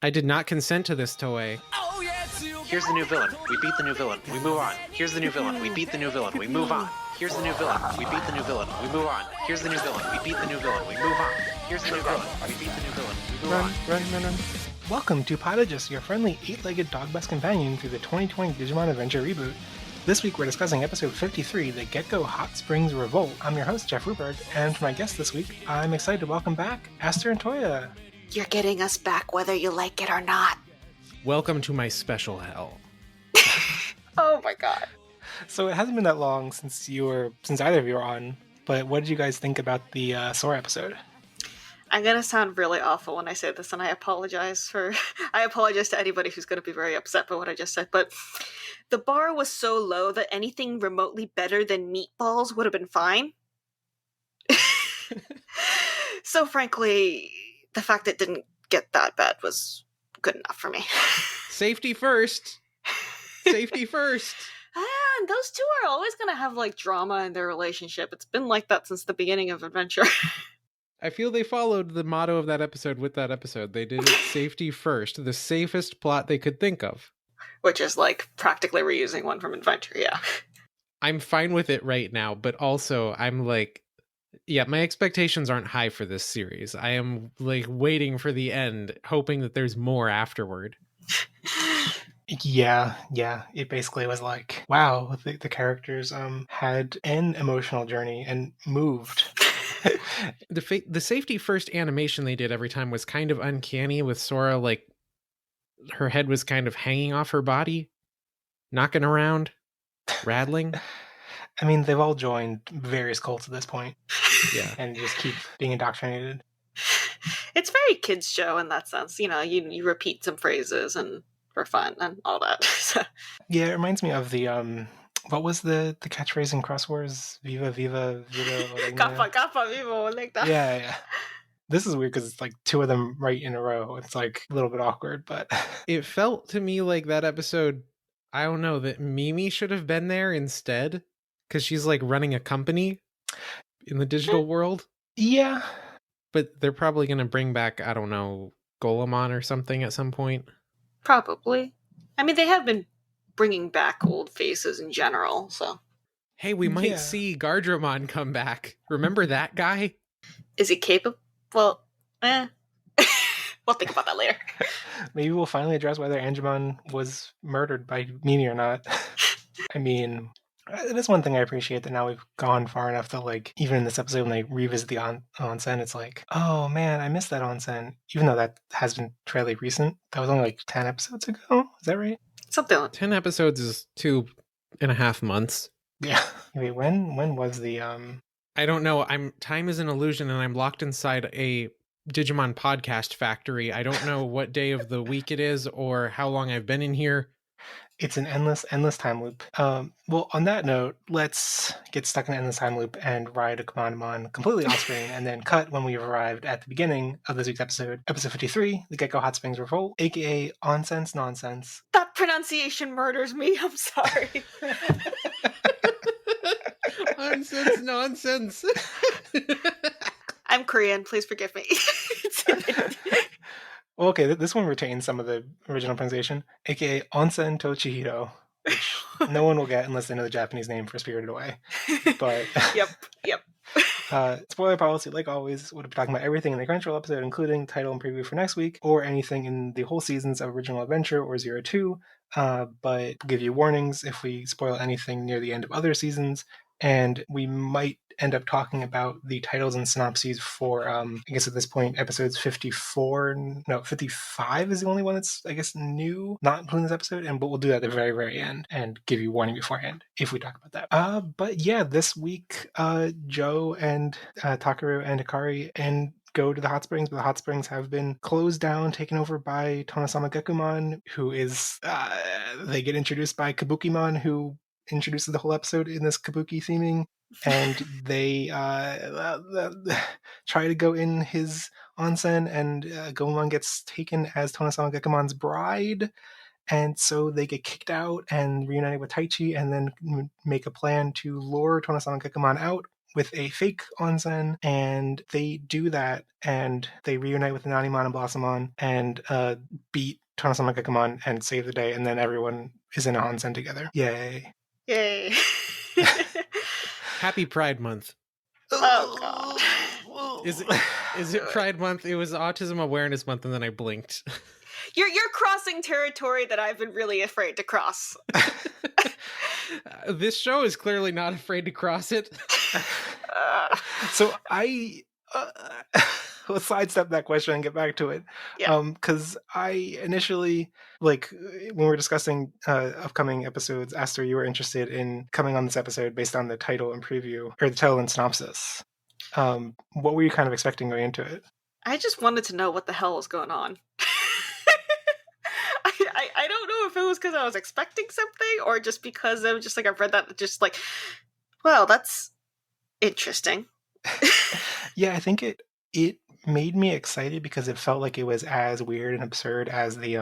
I did not consent to this, Toei. Here's the new villain. We beat the new villain. We move on. Here's the new villain. We beat the new villain. We move on. Here's the new villain. We beat the new villain. We move on. Here's the new villain. We beat the new villain. We move on. Here's the new villain. We beat the new villain. We move on. Run. Welcome to Podagus, your friendly 8-legged dog-best companion through the 2020 Digimon Adventure reboot. This week we're discussing episode 53, the Geko Hot Springs Revolt. I'm your host, Jeff Ruberg, and for my guest this week, I'm excited to welcome back Aster and Touya. You're getting us back whether you like it or not. Welcome to my special hell. Oh my god. So it hasn't been that long since either of you were on, but what did you guys think about the Sora episode? I'm gonna sound really awful when I say this, and I apologize to anybody who's gonna be very upset by what I just said, but the bar was so low that anything remotely better than meatballs would have been fine. So frankly, the fact it didn't get that bad was good enough for me. Safety first. Safety first. And those two are always gonna have like drama in their relationship. It's been like that since the beginning of Adventure. I feel they followed the motto of that episode with that episode. They did it safety first, the safest plot they could think of. Which is like practically reusing one from Adventure, yeah. I'm fine with it right now, but also I'm like, yeah, my expectations aren't high for this series. I am like waiting for the end, hoping that there's more afterward. Yeah. It basically was like, wow, the characters had an emotional journey and moved. The safety first animation they did every time was kind of uncanny, with Sora, like, her head was kind of hanging off her body, knocking around, rattling. I mean, they've all joined various cults at this point. Yeah. And just keep being indoctrinated. It's very kids show in that sense. You know, you repeat some phrases and for fun and all that. Yeah, it reminds me of the what was the catchphrase in Cross Wars? Viva Viva. Kappa vivo, like that. Yeah. This is weird because it's like two of them right in a row. It's like a little bit awkward, but it felt to me like that episode, I don't know, that Mimi should have been there instead, because she's like running a company in the digital world. Yeah. But they're probably going to bring back, I don't know, Golemon or something at some point. Probably. I mean, they have been bringing back old faces in general, so. Hey, we might see Gardramon come back. Remember that guy? Is he capable? Well, we'll think about that later. Maybe we'll finally address whether Angemon was murdered by Mimi or not. I mean, that's one thing I appreciate, that now we've gone far enough that, like, even in this episode when they revisit the onsen, it's like, oh man, I missed that onsen. Even though that has been fairly recent. That was only like 10 episodes ago. Is that right? Something like 10 episodes is 2.5 months. Yeah. Wait, when was the I don't know. Time is an illusion, and I'm locked inside a Digimon podcast factory. I don't know what day of the week it is or how long I've been in here. It's an endless time loop. Well, on that note, let's get stuck in an endless time loop and ride a Commandmon completely off screen, and then cut when we've arrived at the beginning of this week's episode 53, the Geko Hot Springs Revolt, aka Onsense Nonsense. that pronunciation murders me. I'm sorry. Nonsense. I'm Korean. Please forgive me. Well, okay, this one retains some of the original pronunciation, aka Onsen to Chihiro, which no one will get unless they know the Japanese name for Spirited Away. But Yep. Spoiler policy, like always, we'll be talking about everything in the Crunchyroll episode, including title and preview for next week, or anything in the whole seasons of Original Adventure or 02. But we'll give you warnings if we spoil anything near the end of other seasons, and we might end up talking about the titles and synopses for, I guess at this point, episodes 55 is the only one that's, I guess, new, not including this episode, but we'll do that at the very, very end and give you warning beforehand if we talk about that. But yeah, this week, Joe and Takaru and Hikari go to the hot springs, but the hot springs have been closed down, taken over by Tonosama Gekumon, who is, they get introduced by Kabukimon, who introduces the whole episode in this kabuki theming, and they try to go in his onsen, and Gomon gets taken as Tonosama Gekumon's bride, and so they get kicked out and reunited with Taichi, and then make a plan to lure Tonosama Gekumon out with a fake onsen, and they do that, and they reunite with Nanimon and Blossomon and beat Tonosama Gekomon and save the day, and then everyone is in an onsen together. Yay. Yay. Happy Pride Month. Oh, God. Is it Pride Month? It was Autism Awareness Month, and then I blinked. You're crossing territory that I've been really afraid to cross. This show is clearly not afraid to cross it. So let's sidestep that question and get back to it. Yeah. Because I initially, like, when we were discussing upcoming episodes, Aster, you were interested in coming on this episode based on the title and preview, or the title and synopsis. What were you kind of expecting going into it? I just wanted to know what the hell was going on. I don't know if it was because I was expecting something or just because I was just like, I've read that, just like, well, that's interesting. Yeah, I think it made me excited because it felt like it was as weird and absurd as the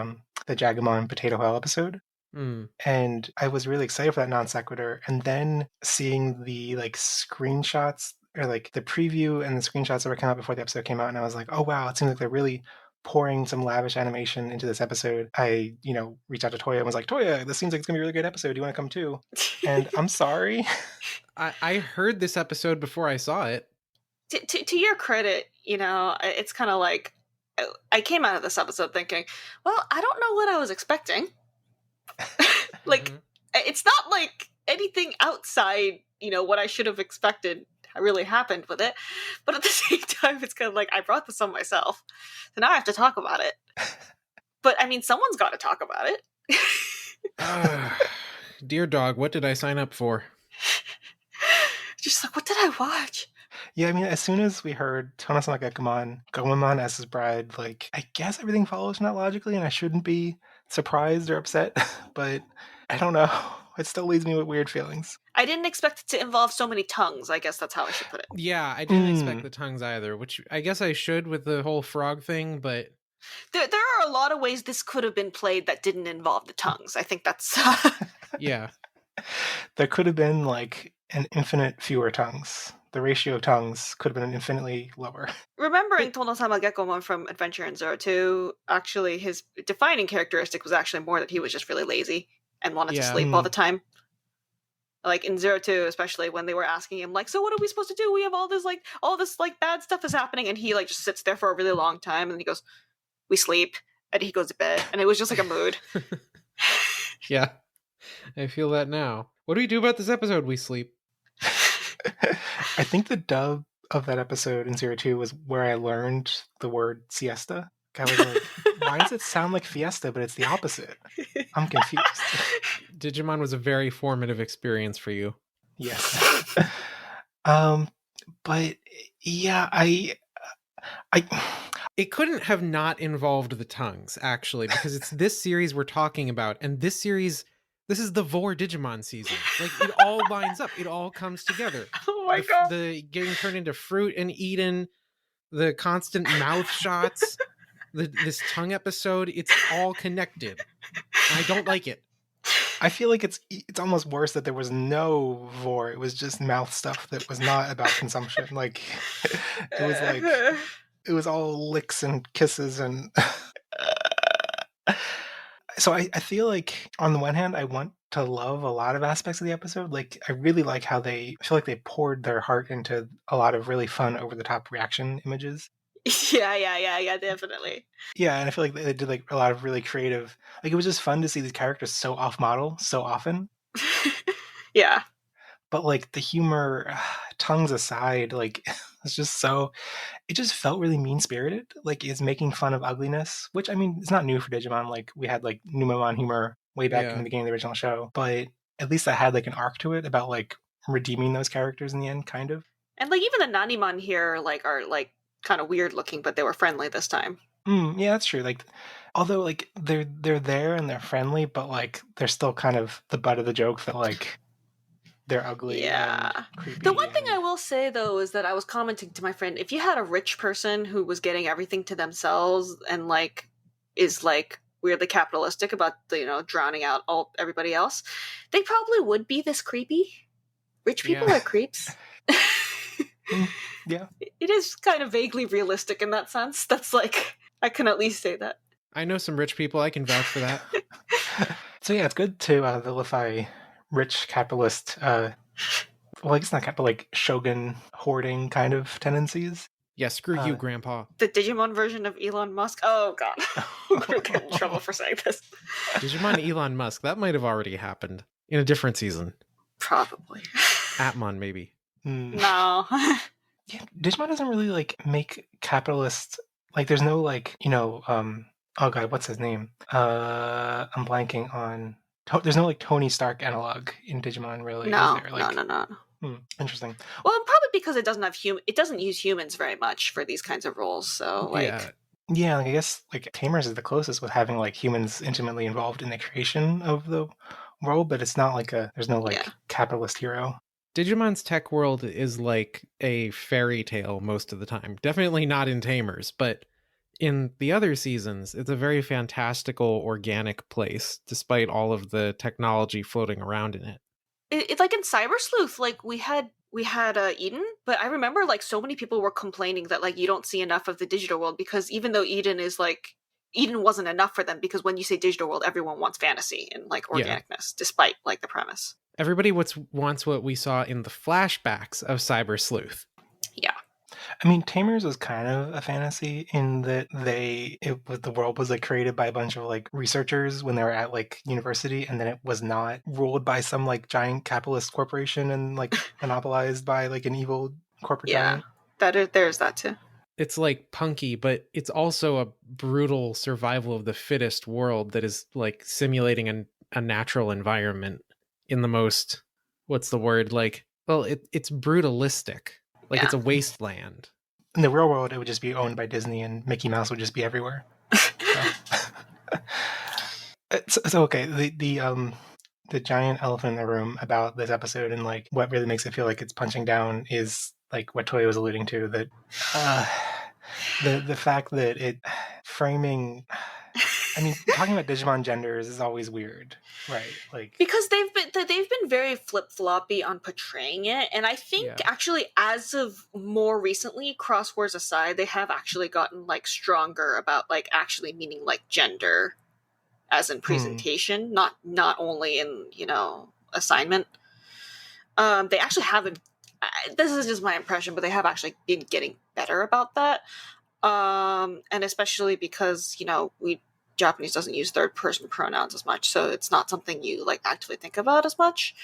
Jagumon Potato Hell episode. And I was really excited for that non sequitur. And then seeing the like screenshots, or like the preview and the screenshots that were coming out before the episode came out, and I was like, oh wow, it seems like they're really pouring some lavish animation into this episode. I, reached out to Touya and was like, Touya, this seems like it's gonna be a really good episode. Do you want to come too? And I'm sorry. I heard this episode before I saw it. To your credit, it's kind of like, I came out of this episode thinking, well, I don't know what I was expecting. Like, it's not like anything outside, what I should have expected really happened with it. But at the same time, it's kind of like, I brought this on myself. So now I have to talk about it. But, I mean, someone's got to talk about it. Dear dog, what did I sign up for? Just like, what did I watch? Yeah, I mean, as soon as we heard Tonosama Gekomon, Gomamon as his bride, like, I guess everything follows from that logically, and I shouldn't be surprised or upset, but I don't know. It still leaves me with weird feelings. I didn't expect it to involve so many tongues. I guess that's how I should put it. Yeah, I didn't expect the tongues either, which I guess I should with the whole frog thing, but... There are a lot of ways this could have been played that didn't involve the tongues. I think that's... Yeah. There could have been, like, an infinite fewer tongues. The ratio of tongues could have been infinitely lower. Remembering Tonosama Gekomon from Adventure in Zero 2, actually his defining characteristic was actually more that he was just really lazy and wanted to sleep all the time. Like in Zero 2, especially when they were asking him, like, so what are we supposed to do? We have all this bad stuff is happening, and he like just sits there for a really long time, and he goes, we sleep, and he goes to bed, and it was just like a mood. Yeah, I feel that now. What do we do about this episode? We sleep. I think the dub of that episode in Zero 2 was where I learned the word siesta. I was like, why does it sound like fiesta, but it's the opposite? I'm confused. Digimon was a very formative experience for you. Yes. But yeah, I it couldn't have not involved the tongues, actually, because it's this series we're talking about, and this series, this is the Vor Digimon season. Like, it all lines up. It all comes together. Oh my god. The getting turned into fruit and eaten, the constant mouth shots, this tongue episode, it's all connected. And I don't like it. I feel like it's almost worse that there was no Vor. It was just mouth stuff that was not about consumption. Like, it was all licks and kisses and... So I feel like, on the one hand, I want to love a lot of aspects of the episode. Like, I really like how I feel like they poured their heart into a lot of really fun, over-the-top reaction images. Yeah, definitely. Yeah, and I feel like they did like a lot of really creative... Like, it was just fun to see these characters so off-model so often. Yeah. But, like, the humor, tongues aside, like, it's just so... It just felt really mean-spirited. Like, it's making fun of ugliness, which, I mean, it's not new for Digimon. Like, we had, like, Numemon humor way back in the beginning of the original show. But at least that had, like, an arc to it about, like, redeeming those characters in the end, kind of. And, like, even the Nanimon here, like, are, like, kind of weird-looking, but they were friendly this time. Yeah, that's true. Like, although, like, they're there and they're friendly, but, like, they're still kind of the butt of the joke that, like... They're ugly. Yeah. And creepy. The one thing I will say, though, is that I was commenting to my friend, if you had a rich person who was getting everything to themselves and, like, is, like, weirdly capitalistic about, drowning out everybody else, they probably would be this creepy. Rich people are creeps. Yeah. It is kind of vaguely realistic in that sense. That's like, I can at least say that. I know some rich people. I can vouch for that. So yeah, it's good to vilify rich capitalist, well, I guess not capital, like shogun hoarding kind of tendencies. Yeah, screw you, Grandpa. The Digimon version of Elon Musk. Oh god, we're gonna get in trouble for saying this. Digimon Elon Musk. That might have already happened in a different season. Probably. Atmon, maybe. No. Yeah, Digimon doesn't really like make capitalist, like there's no like, oh god, what's his name? I'm blanking on. There's no like Tony Stark analog in Digimon, really. No, Is there? Like, no. Interesting. Well, probably because it doesn't have it doesn't use humans very much for these kinds of roles. So like, yeah, like, I guess like Tamers is the closest with having like humans intimately involved in the creation of the world, but it's not like there's no like capitalist hero. Digimon's tech world is like a fairy tale most of the time. Definitely not in Tamers, but in the other seasons, it's a very fantastical, organic place, despite all of the technology floating around in it. It's like in Cyber Sleuth, like we had Eden, but I remember like so many people were complaining that like you don't see enough of the digital world, because even though Eden wasn't enough for them, because when you say digital world, everyone wants fantasy and like organicness, despite like the premise. Everybody wants what we saw in the flashbacks of Cyber Sleuth. Yeah. I mean, Tamers was kind of a fantasy in that the world was like created by a bunch of like researchers when they were at like university, and then it was not ruled by some like giant capitalist corporation and like monopolized by like an evil corporate giant. There's that too. It's like punky, but it's also a brutal survival of the fittest world that is like simulating a natural environment in the most, what's the word? Like, well, it's brutalistic. Like it's a wasteland. In the real world, it would just be owned by Disney, and Mickey Mouse would just be everywhere. So okay, the giant elephant in the room about this episode and like what really makes it feel like it's punching down is like what Touya was alluding to, that the fact that it framing. I mean, talking about Digimon genders is always weird, right? Like, because they've been very flip-floppy on portraying it, and I think actually as of more recently, Cross Wars aside, they have actually gotten like stronger about like actually meaning like gender as in presentation, not only in assignment. They actually haven't. This is just my impression, but they have actually been getting better about that, and especially because Japanese doesn't use third-person pronouns as much, so it's not something you like actively think about as much.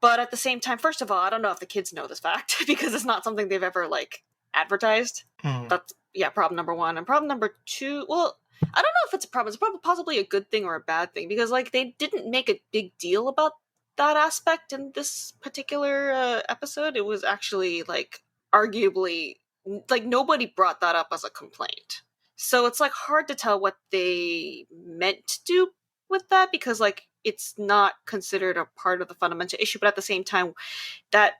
But at the same time, first of all, I don't know if the kids know this fact because it's not something they've ever like advertised. That's problem number one. And problem number two, well, I don't know if it's a problem. It's probably possibly a good thing or a bad thing, because like they didn't make a big deal about that aspect in this particular episode. It was actually like arguably like nobody brought that up as a complaint. So it's like hard to tell what they meant to do with that, because like it's not considered a part of the fundamental issue, but at the same time that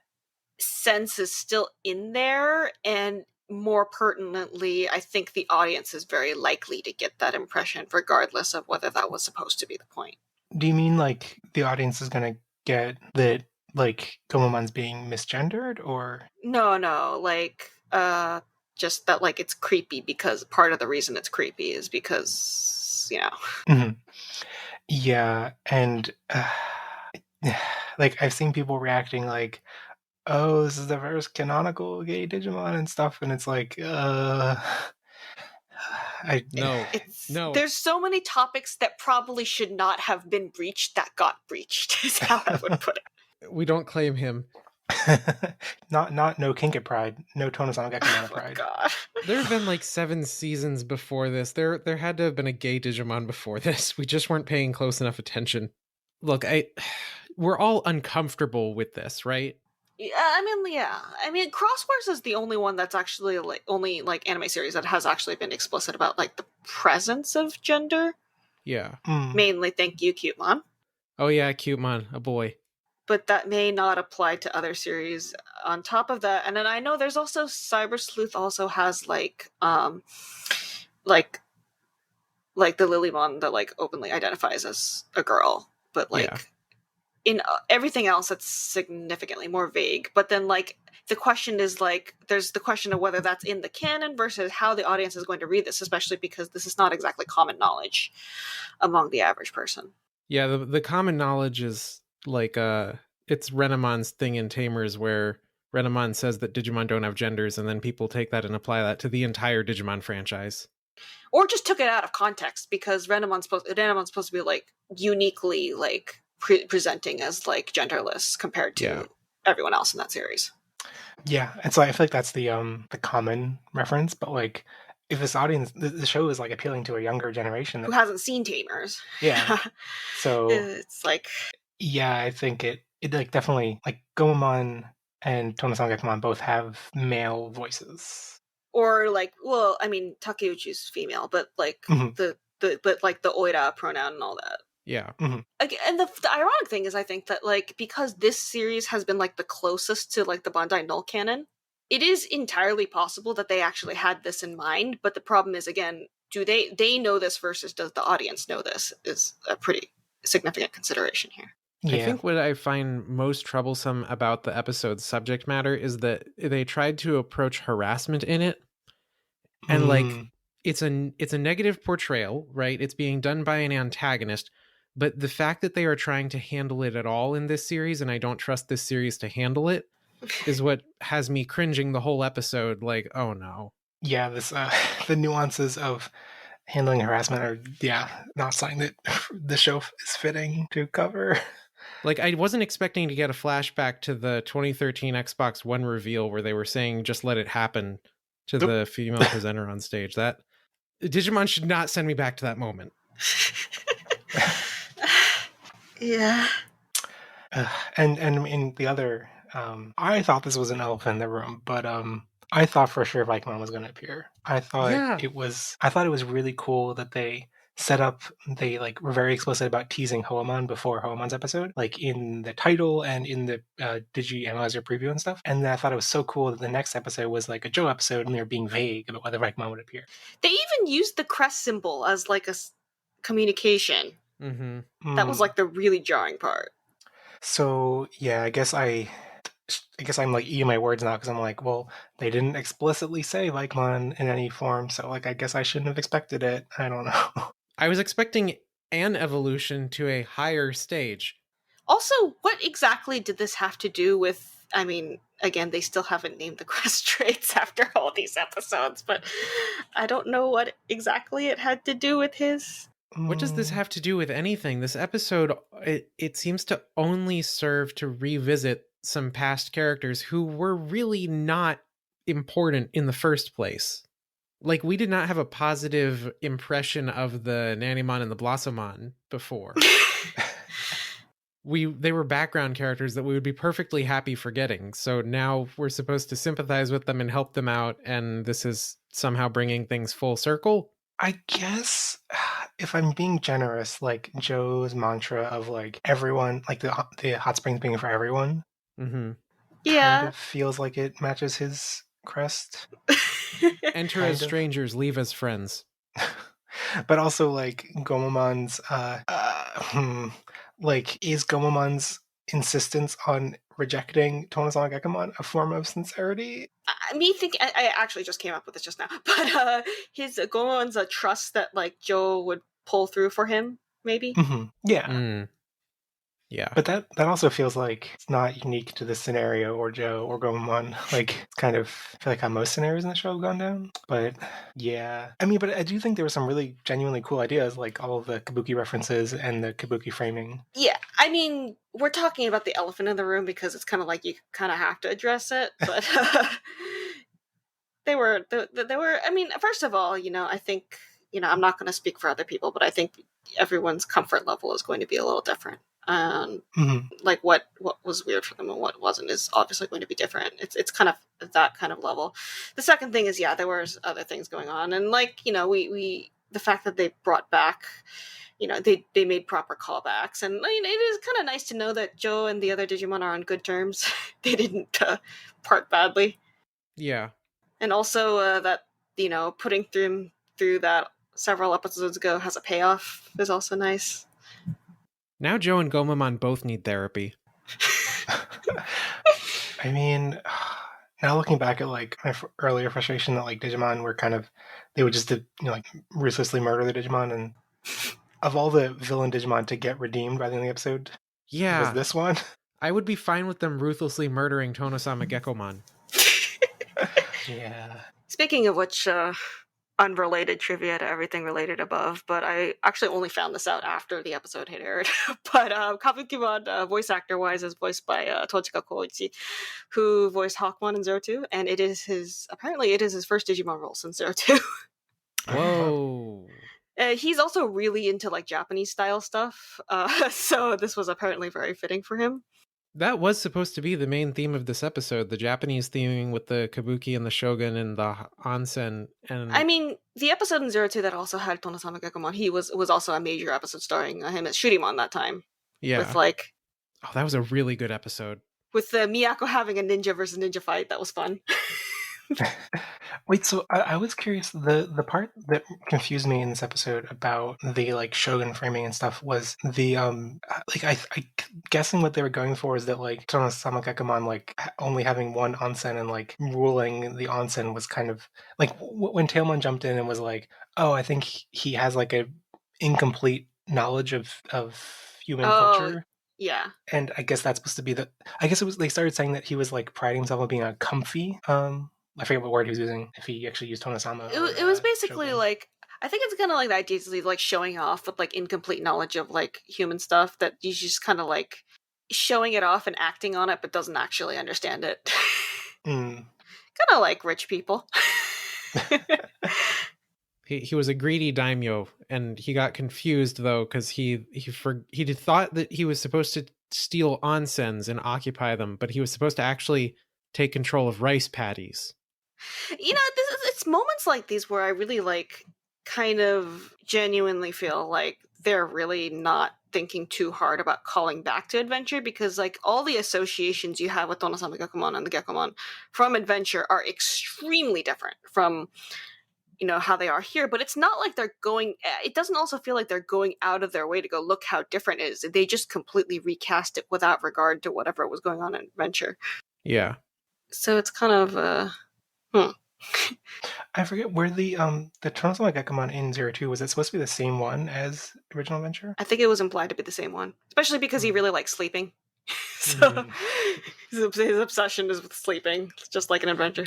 sense is still in there, and more pertinently, I think the audience is very likely to get that impression regardless of whether that was supposed to be the point. Do you mean like the audience is going to get that like Gomomon's being misgendered, or no, like just that like it's creepy, because part of the reason it's creepy is because yeah, and like I've seen people reacting like, oh, this is the first canonical gay Digimon and stuff, and it's like no. There's so many topics that probably should not have been breached that got breached, is how I would put it. We don't claim him. not no kink at Pride, no Tonosama Gekomon at Pride. God. There have been like 7 seasons before this. There had to have been a gay Digimon before this. We just weren't paying close enough attention. Look, we're all uncomfortable with this, right? Yeah, I mean, Cross Wars is the only one that's actually like only like anime series that has actually been explicit about like the presence of gender. Yeah. Mainly, thank you, Cutemon. Oh yeah, Cutemon, a boy. But that may not apply to other series on top of that. And then I know there's also Cyber Sleuth also has like the Lilymon that like openly identifies as a girl, but like in everything else it's significantly more vague. But then like the question is like there's the question of whether that's in the canon versus how the audience is going to read this, especially because this is not exactly common knowledge among the average person. Yeah, the common knowledge is like it's Renemon's thing in Tamers where Renemon says that Digimon don't have genders, and then people take that and apply that to the entire Digimon franchise. Or just took it out of context because Renemon's supposed to be like uniquely like presenting as like genderless compared to everyone else in that series. Yeah, and so I feel like that's the common reference, but like if this audience, the show is like appealing to a younger generation who hasn't seen Tamers. Yeah, so it's like yeah, I think it like definitely like Gomamon and Tonosama Gekomon both have male voices. Or like, well, I mean, Takeuchi's female, but like the but like the oira pronoun and all that. Yeah. Mm-hmm. And the ironic thing is, I think that like because this series has been like the closest to like the Bandai Null canon, it is entirely possible that they actually had this in mind. But the problem is, again, do they know this versus does the audience know this is a pretty significant consideration here. Yeah. I think what I find most troublesome about the episode's subject matter is that they tried to approach harassment in it. And like it's a negative portrayal, right? It's being done by an antagonist, but the fact that they are trying to handle it at all in this series, and I don't trust this series to handle it, is what has me cringing the whole episode like, oh no. Yeah, this the nuances of handling harassment are not something that the show is fitting to cover. Like, I wasn't expecting to get a flashback to the 2013 Xbox One reveal where they were saying, just let it happen to the female presenter on stage. That Digimon should not send me back to that moment. Yeah. And in the other, I thought this was an elephant in the room, but I thought for sure Vikemon was going to appear. I thought it was really cool that they like were very explicit about teasing Hoemon before Hoemon's episode, like in the title and in the Digi Analyzer preview and stuff. And I thought it was so cool that the next episode was like a Joe episode and they were being vague about whether Vikemon would appear. They even used the crest symbol as like a communication. Mm-hmm. That was like the really jarring part. So yeah, I guess I'm like eating my words now because I'm like, well, they didn't explicitly say Vikemon in any form, so like I guess I shouldn't have expected it. I don't know. I was expecting an evolution to a higher stage. Also, what exactly did this have to do with, I mean, again, they still haven't named the crest traits after all these episodes, but I don't know what exactly it had to do with his. What does this have to do with anything? This episode, it seems to only serve to revisit some past characters who were really not important in the first place. Like, we did not have a positive impression of the Nannymon and the Blossomon before. They were background characters that we would be perfectly happy forgetting. So now we're supposed to sympathize with them and help them out, and this is somehow bringing things full circle. I guess if I'm being generous, like Joe's mantra of like everyone, like the hot springs being for everyone, kind of feels like it matches his crest. Enter as strangers, leave as friends. But also like Gomamon's like is Gomamon's insistence on rejecting Tonosama Gekomon a form of sincerity? I actually just came up with this just now, but his Gomamon's a trust that like Joe would pull through for him, maybe. Mm-hmm. Yeah. Yeah. But that also feels like it's not unique to this scenario or Joe or Gomamon. Like, kind of feel like how most scenarios in the show have gone down. But yeah. I mean, but I do think there were some really genuinely cool ideas, like all of the Kabuki references and the Kabuki framing. Yeah. I mean, we're talking about the elephant in the room because it's kind of like you kind of have to address it. But they were, I mean, first of all, I think, I'm not going to speak for other people, but I think everyone's comfort level is going to be a little different. Like what was weird for them and what wasn't is obviously going to be different. It's kind of that kind of level. The second thing is, there was other things going on, and like we the fact that they brought back, they made proper callbacks, and it is kind of nice to know that Joe and the other Digimon are on good terms. They didn't part badly. Yeah, and also that putting through that several episodes ago has a payoff is also nice. Now Joe and Gomamon both need therapy. I mean, now looking back at like my earlier frustration that like Digimon were they would just like ruthlessly murder the Digimon, and of all the villain Digimon to get redeemed by the end of the episode, was this one. I would be fine with them ruthlessly murdering Tonosama Gekomon. Yeah. Speaking of which, unrelated trivia to everything related above, but I actually only found this out after the episode had aired. But Kabukimon, voice actor-wise, is voiced by Tochika Koichi, who voiced Hawkmon in Zero 2, and it is his first Digimon role since Zero 2. Whoa. He's also really into like Japanese style stuff, so this was apparently very fitting for him. That was supposed to be the main theme of this episode, the Japanese theming with the Kabuki and the Shogun and the onsen. And I mean, the episode in Zero 2 that also had Tonosama Gekomon, he was also a major episode starring him as Shurimon that time. Yeah. With like... Oh, that was a really good episode. With Miyako having a ninja versus ninja fight, that was fun. Wait, so I was curious. The part that confused me in this episode about the like Shogun framing and stuff was the like I guessing what they were going for is that like Tonosama Gekomon like only having one onsen and like ruling the onsen was kind of like when Tailmon jumped in and was like, oh, I think he has like a incomplete knowledge of human culture. Yeah. And I guess that's supposed to be I guess it was, they started saying that he was like priding himself on being a comfy I forget what word he was using, if he actually used Tonosama. It was basically Shogun. Like, I think it's kind of like the idea is like showing off with like incomplete knowledge of like human stuff, that he's just kind of like showing it off and acting on it, but doesn't actually understand it. Kind of like rich people. He was a greedy daimyo, and he got confused though because he thought that he was supposed to steal onsens and occupy them, but he was supposed to actually take control of rice paddies. You know, it's moments like these where I really like kind of genuinely feel like they're really not thinking too hard about calling back to Adventure, because like all the associations you have with Tonosama Gekomon and the Gekomon from Adventure are extremely different from, you know, how they are here, but it's not like it doesn't also feel like they're going out of their way to go, look how different it is. They just completely recast it without regard to whatever was going on in Adventure. Yeah. So it's kind of, I forget where the Tonosama Gekomon in Zero 2, was it supposed to be the same one as Original Adventure? I think it was implied to be the same one, especially because he really likes sleeping. So his obsession is with sleeping, just like an Adventure.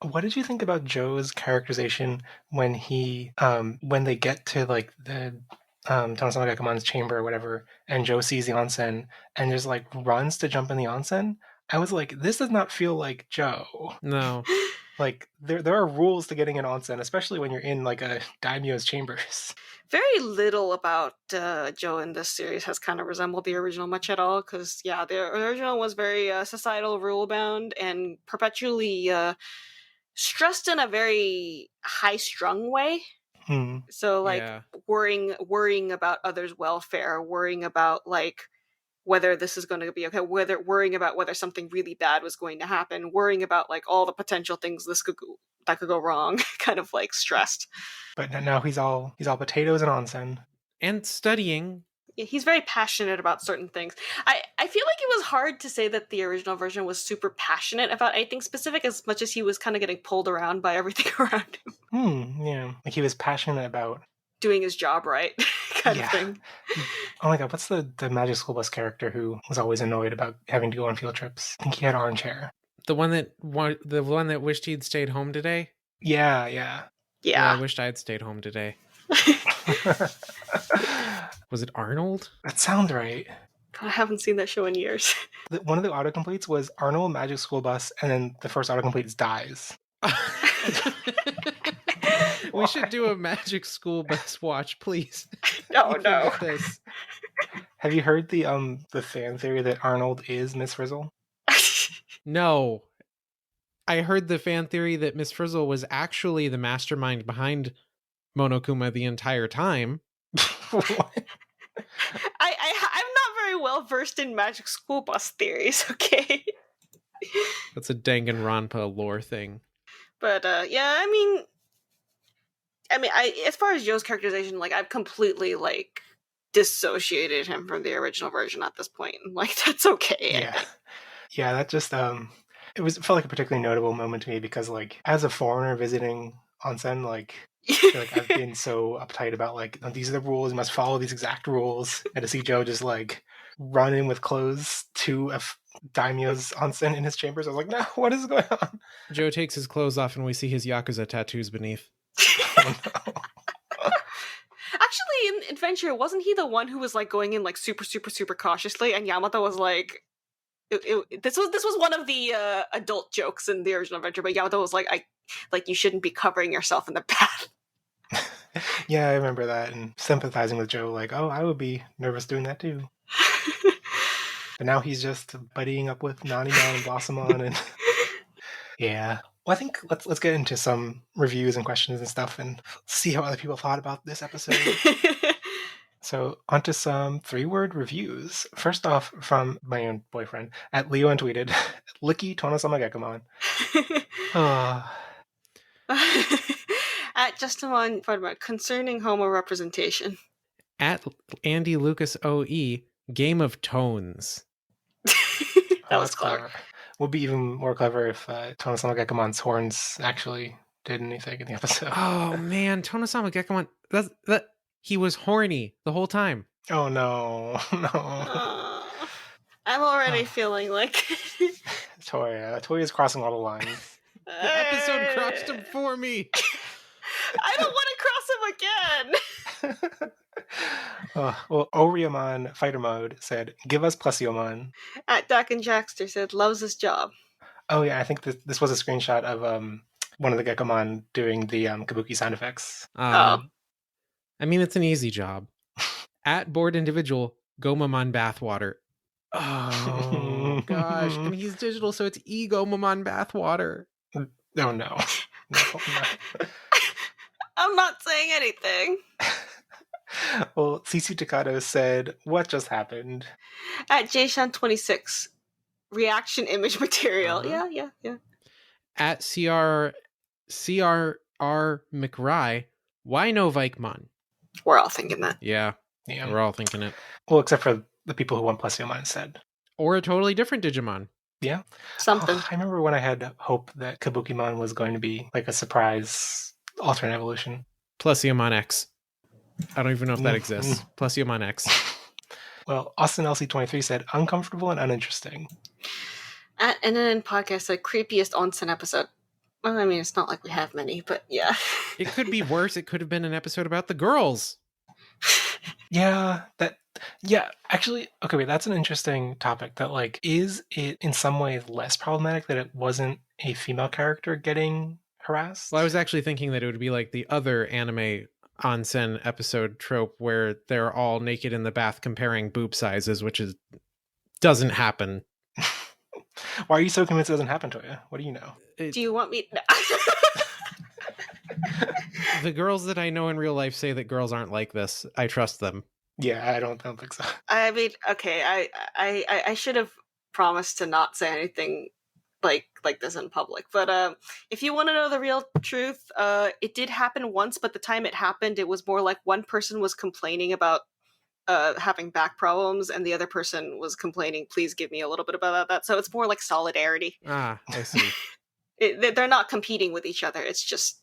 What did you think about Joe's characterization when when they get to like the Tonosama Gekomon's chamber or whatever, and Joe sees the onsen and just like runs to jump in the onsen? I was like, this does not feel like Joe. No. Like, there are rules to getting an onsen, especially when you're in, like, a daimyo's chambers. Very little about Joe in this series has kind of resembled the original much at all, because, yeah, the original was very societal rule-bound and perpetually stressed in a very high-strung way. So, like, worrying about others' welfare, worrying about, like, whether this is going to be okay, worrying about whether something really bad was going to happen, worrying about like all the potential things that could go wrong, kind of like stressed. But now he's all potatoes and onsen. And studying. Yeah, he's very passionate about certain things. I feel like it was hard to say that the original version was super passionate about anything specific, as much as he was kind of getting pulled around by everything around him. Yeah. Like he was passionate about doing his job right, kind of thing. Oh my god, what's the Magic School Bus character who was always annoyed about having to go on field trips? I think he had orange hair. The one that wished he'd stayed home today? Yeah. I wished I'd stayed home today. Was it Arnold? That sounds right. I haven't seen that show in years. One of the autocompletes was Arnold Magic School Bus, and then the first autocomplete dies. We should do a Magic School Bus watch, please. Oh no. This. Have you heard the fan theory that Arnold is Miss Frizzle? No. I heard the fan theory that Miss Frizzle was actually the mastermind behind Monokuma the entire time. What? I'm not very well versed in Magic School Bus theories, okay? That's a Danganronpa lore thing. But yeah, I mean, as far as Joe's characterization, like I've completely like dissociated him from the original version at this point. Like, that's okay, I Yeah. think. Yeah, that just it felt like a particularly notable moment to me because like as a foreigner visiting onsen, like I feel like I've been so uptight about like, oh, these are the rules, you must follow these exact rules. And to see Joe just like run in with clothes to a daimyo's onsen in his chambers, I was like, no, what is going on? Joe takes his clothes off and we see his Yakuza tattoos beneath. Oh no. Actually, in Adventure, wasn't he the one who was like going in like super, super, super cautiously, and Yamato was like, this was one of the adult jokes in the original Adventure, but Yamato was like, you shouldn't be covering yourself in the bath. Yeah, I remember that and sympathizing with Joe, like, oh, I would be nervous doing that too. But now he's just buddying up with Nanimon and Blossomon, and yeah. Well, I think let's get into some reviews and questions and stuff, and see how other people thought about this episode. So onto some 3-word reviews. First off, from my own boyfriend at Leo and tweeted, "Licky Tonosama Gekomon." At Justin concerning homo representation. At Andy Lucas OE, Game of Tones. That was clever. Would be even more clever if Tonosama Gekomon's horns actually did anything in the episode. Oh man, Tonosama Gekomon, that he was horny the whole time. Oh no, no. I'm already feeling like Toya's crossing all the lines. The episode crossed him for me. I don't want to cross him again. Well, Oriamon Fighter Mode said, "Give us Plesiomon." At Dak and Jackster said, "Loves his job." Oh yeah, I think this was a screenshot of one of the Gekomon doing the kabuki sound effects. I mean, it's an easy job. At Bored Individual, Gomamon Bathwater. Oh gosh, and he's digital, so it's Egomamon Bathwater. Oh no. No. I'm not saying anything. Well, Cici Takato said, "What just happened?" At Jshan26, reaction image material. Uh-huh. Yeah. At CRR McRae, why no Vikemon? We're all thinking that. Yeah, we're all thinking it. Well, except for the people who want Plesiomon instead. Or a totally different Digimon. Yeah. Something. I remember when I had hope that Kabukimon was going to be like a surprise alternate evolution. Plesiomon X. I don't even know if that exists. Plesiomon X. Well, Austin LC23 said, "Uncomfortable and uninteresting." At NNN Podcast said, creepiest onsen episode. Well, I mean, it's not like we have many, but yeah. It could be worse. It could have been an episode about the girls. Yeah, actually, okay, wait, that's an interesting topic. That, like, is it in some ways less problematic that it wasn't a female character getting harassed? Well, I was actually thinking that it would be like the other anime onsen episode trope where they're all naked in the bath comparing boob sizes, which doesn't happen. Why are you so convinced it doesn't happen to you? What do you know? Do you want me? No. The girls that I know in real life say that girls aren't like this. I trust them. Yeah, I don't think so. I mean, okay, I should have promised to not say anything like this in public. But if you want to know the real truth, it did happen once, but the time it happened, it was more like one person was complaining about having back problems, and the other person was complaining, please give me a little bit about that. So it's more like solidarity. Ah, I see. They're not competing with each other. It's just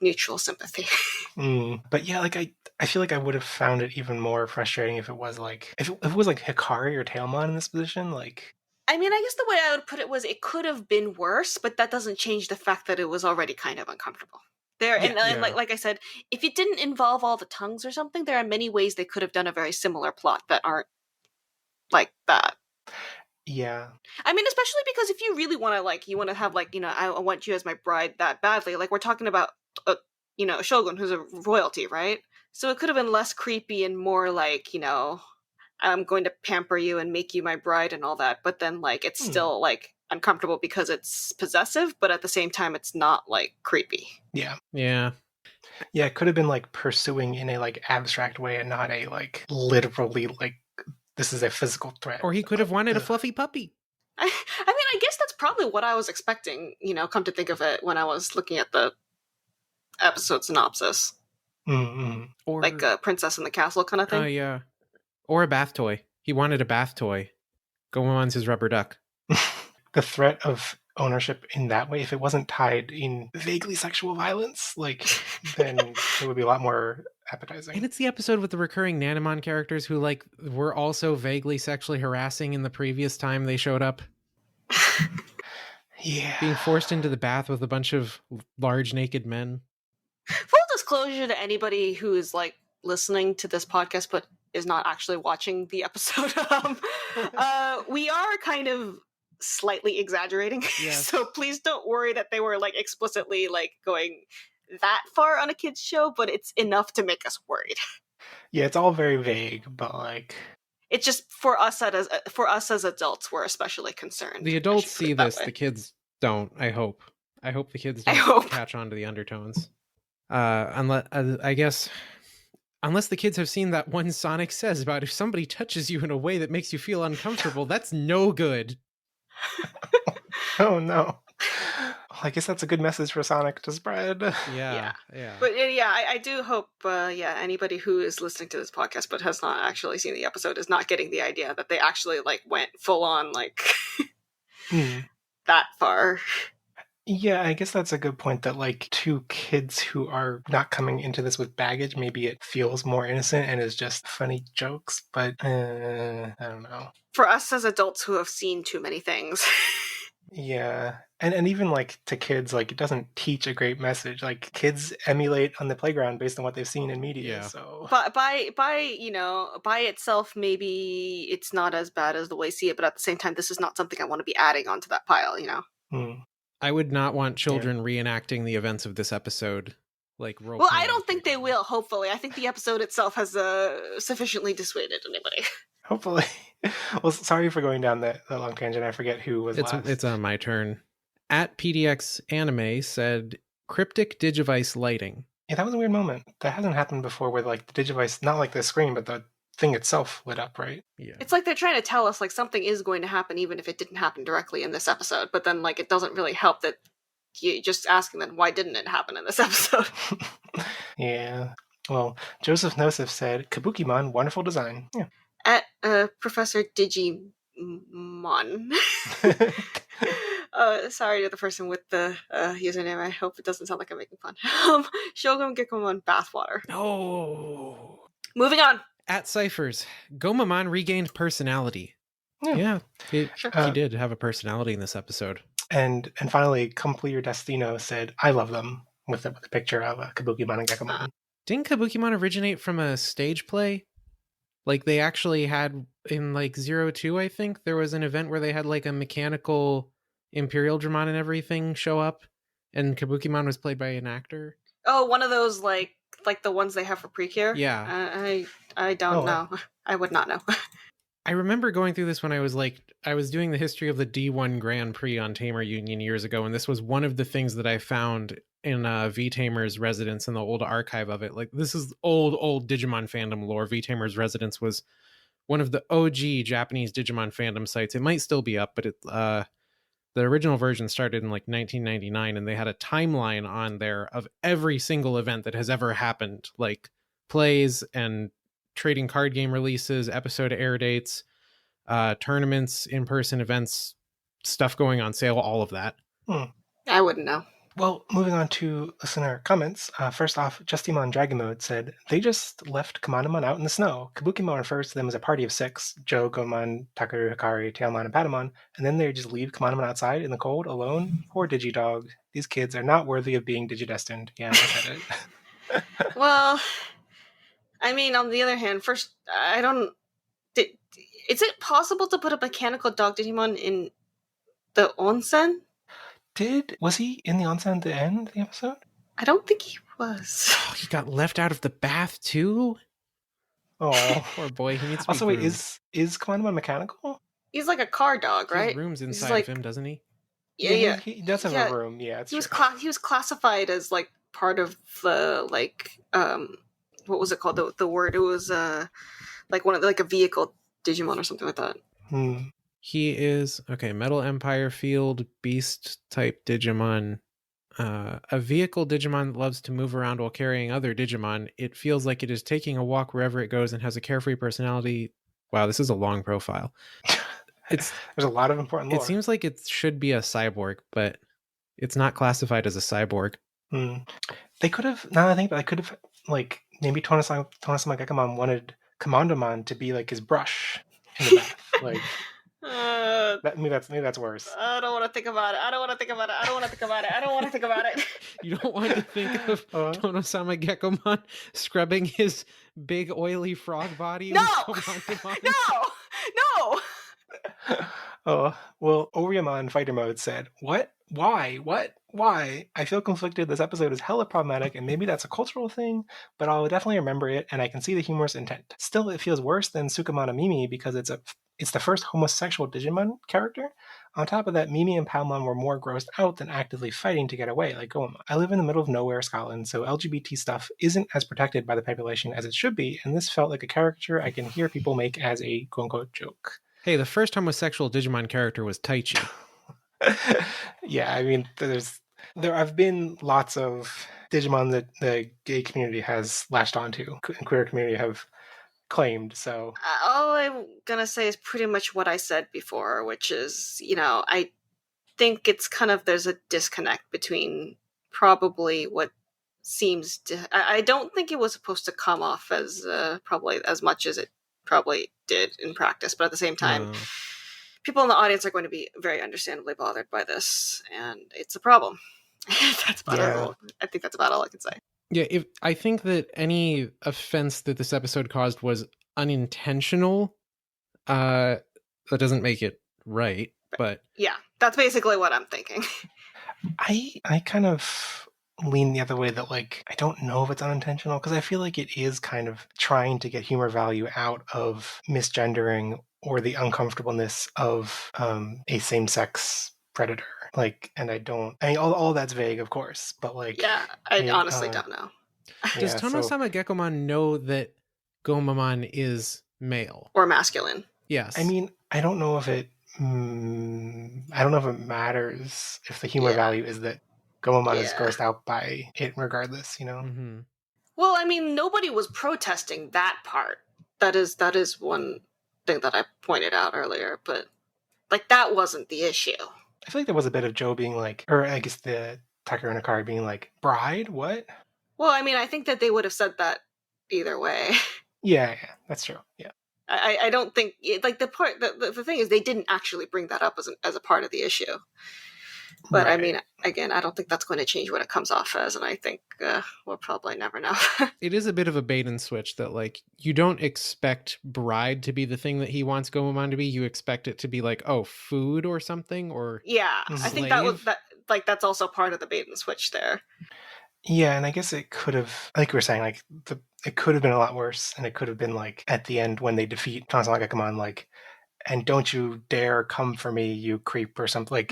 mutual sympathy. But yeah, like I feel like I would have found it even more frustrating if it was like if it was like Hikari or Tailmon in this position. Like, I mean, I guess the way I would put it was it could have been worse, but that doesn't change the fact that it was already kind of uncomfortable. And like I said, if it didn't involve all the tongues or something, there are many ways they could have done a very similar plot that aren't like that. Yeah. I mean, especially because if you really want to have I want you as my bride that badly, like we're talking about Shogun, who's a royalty, right? So it could have been less creepy and more like, I'm going to pamper you and make you my bride and all that. But then like it's still like uncomfortable because it's possessive, but at the same time it's not like creepy. Yeah. It could have been like pursuing in a like abstract way and not a like literally like this is a physical threat. Or he could have wanted a fluffy puppy. I mean, I guess that's probably what I was expecting, come to think of it, when I was looking at the episode synopsis. Mm-hmm. Or like a Princess in the Castle kind of thing. Oh, yeah. Or a bath toy. He wanted a bath toy. Goemon's his rubber duck. The threat of ownership in that way, if it wasn't tied in vaguely sexual violence, like, then it would be a lot more appetizing. And it's the episode with the recurring Nanamon characters who, like, were also vaguely sexually harassing in the previous time they showed up. Yeah. Being forced into the bath with a bunch of large naked men. Full disclosure to anybody who is like listening to this podcast but is not actually watching the episode, we are kind of slightly exaggerating. Yes. So please don't worry that they were like explicitly like going that far on a kid's show, but it's enough to make us worried. Yeah, it's all very vague, but like, it's just for us as adults, we're especially concerned. The adults see this, the kids don't. I hope the kids don't catch on to the undertones. Unless I guess, unless the kids have seen that one Sonic says about if somebody touches you in a way that makes you feel uncomfortable, that's no good. Oh no. I guess that's a good message for Sonic to spread. Yeah. But yeah, I do hope, anybody who is listening to this podcast but has not actually seen the episode is not getting the idea that they actually like went full on like that far. Yeah, I guess that's a good point, that like to kids who are not coming into this with baggage, maybe it feels more innocent and is just funny jokes, but I don't know. For us as adults who have seen too many things. Yeah. And even like to kids, like it doesn't teach a great message. Like kids emulate on the playground based on what they've seen in media. Yeah. So But by itself, maybe it's not as bad as the way I see it, but at the same time, this is not something I want to be adding onto that pile, I would not want children reenacting the events of this episode. Like role. Well, I don't think they will, hopefully. I think the episode itself has sufficiently dissuaded anybody. Hopefully. Well, sorry for going down that long tangent. I forget who was last. It's on my turn. At PDX Anime said cryptic Digivice lighting. Yeah, that was a weird moment. That hasn't happened before where like the Digivice, not like the screen, but the thing itself lit up, right? Yeah. It's like they're trying to tell us like something is going to happen even if it didn't happen directly in this episode, but then like it doesn't really help that you just asking them why didn't it happen in this episode. Yeah. Well, Joseph Nosif said, Kabukimon, wonderful design. Yeah. At Professor Digimon. Sorry to the person with the username. I hope it doesn't sound like I'm making fun. Shogun Gekomon bathwater. Oh. Moving on. At Cyphers, Gomamon regained personality. Yeah, he did have a personality in this episode. And finally, Completer Destino said, I love them, with a picture of Kabukimon and Gekomon. Didn't Kabukimon originate from a stage play? Like they actually had in like 02, I think, there was an event where they had like a mechanical Imperial Dramon and everything show up, and Kabukimon was played by an actor. Oh, one of those like the ones they have for Precure? Yeah. I don't know. I would not know. I remember going through this when I was doing the history of the D1 Grand Prix on Tamer Union years ago, and this was one of the things that I found in V-Tamer's residence in the old archive of it. Like, this is old Digimon fandom lore. V-Tamer's residence was one of the OG Japanese Digimon fandom sites. It might still be up, but the original version started in like 1999, and they had a timeline on there of every single event that has ever happened, like plays and trading card game releases, episode air dates, tournaments, in-person events, stuff going on sale, all of that. I wouldn't know. Well, moving on to listener comments. First off, Justimon Dragon Mode said, they just left Kamanamon out in the snow. Kabukimon refers to them as a party of 6, Joe, Gomon, Takaru, Hikari, Tailmon, and Patamon, and then they just leave Kamanamon outside in the cold, alone? Poor Digidog. These kids are not worthy of being digidestined. Yeah, I said it. Well, I mean, on the other hand, first, is it possible to put a mechanical dog Digimon in the onsen? Was he in the onsen at the end of the episode? I don't think he was. Oh, he got left out of the bath too? Oh, poor boy. He needs to also, be wait, groomed. is Kamanamon mechanical? He's like a car dog, right? He has rooms inside like, of him, doesn't he? Yeah. He does have a room. Yeah, he was classified as like part of the like what was it called? The word, it was like one of like a vehicle Digimon or something like that. He is Metal Empire Field Beast type Digimon. A vehicle Digimon that loves to move around while carrying other Digimon. It feels like it is taking a walk wherever it goes and has a carefree personality Wow, this is a long profile. There's a lot of important lore. It seems like it should be a cyborg, but it's not classified as a cyborg. They could have, now that I think about it, they could have, like, maybe Tonosama Gekomon wanted Commandomon to be like his brush in the bath. Like, maybe that's worse. I don't want to think about it. I don't want to think about it. I don't want to think about it. I don't want to think about it. You don't want to think of Tonosama Gekomon scrubbing his big oily frog body No! with Commandamon? No! Oh, well, Oriamon Fighter Mode said, "What? Why? What? Why? I feel conflicted. This episode is hella problematic, and maybe that's a cultural thing, but I'll definitely remember it, and I can see the humorous intent. Still, it feels worse than Sukamana Mimi because it's the first homosexual Digimon character. On top of that, Mimi and Palmon were more grossed out than actively fighting to get away, like Goemon. I live in the middle of nowhere, Scotland, so LGBT stuff isn't as protected by the population as it should be, and this felt like a caricature I can hear people make as a quote-unquote joke." Hey, the first homosexual Digimon character was Taichi. Yeah, I mean, there have been lots of Digimon that the gay community has latched onto, and queer community have claimed, so... All I'm gonna say is pretty much what I said before, which is, I think it's kind of, there's a disconnect between probably what seems to... I don't think it was supposed to come off as probably as much as it probably did in practice, but at the same time, people in the audience are going to be very understandably bothered by this, and it's a problem. That's about all. I think that's about all I can say. Yeah, I think that any offense that this episode caused was unintentional. That doesn't make it right, but yeah, that's basically what I'm thinking. I kind of lean the other way that, like, I don't know if it's unintentional, because I feel like it is kind of trying to get humor value out of misgendering or the uncomfortableness of a same-sex predator. Like, and all that's vague, of course, but like... Yeah, I honestly don't know. Does Tonosama Gekomon know that Goemon is male? Or masculine? Yes. I mean, I don't know if it matters if the humor value is that Goemon is grossed out by it regardless, Mm-hmm. Well, I mean, nobody was protesting that part. That is one thing that I pointed out earlier, but like that wasn't the issue. I feel like there was a bit of Joe being like, or I guess the Tucker and Akari being like, bride? What? Well, I mean, I think that they would have said that either way. Yeah, that's true. Yeah. I don't think, like, the thing is, they didn't actually bring that up as a part of the issue. But right. I mean, again, I don't think that's going to change what it comes off as, and I think we'll probably never know. It is a bit of a bait and switch that, like, you don't expect bride to be the thing that he wants Goemon to be. You expect it to be like, oh, food or something, or yeah, slave. I think that's also part of the bait and switch there. Yeah, and I guess it could have, like we were saying, like it could have been a lot worse, and it could have been like at the end when they defeat Tonosama Gekomon, like, and don't you dare come for me, you creep, or something.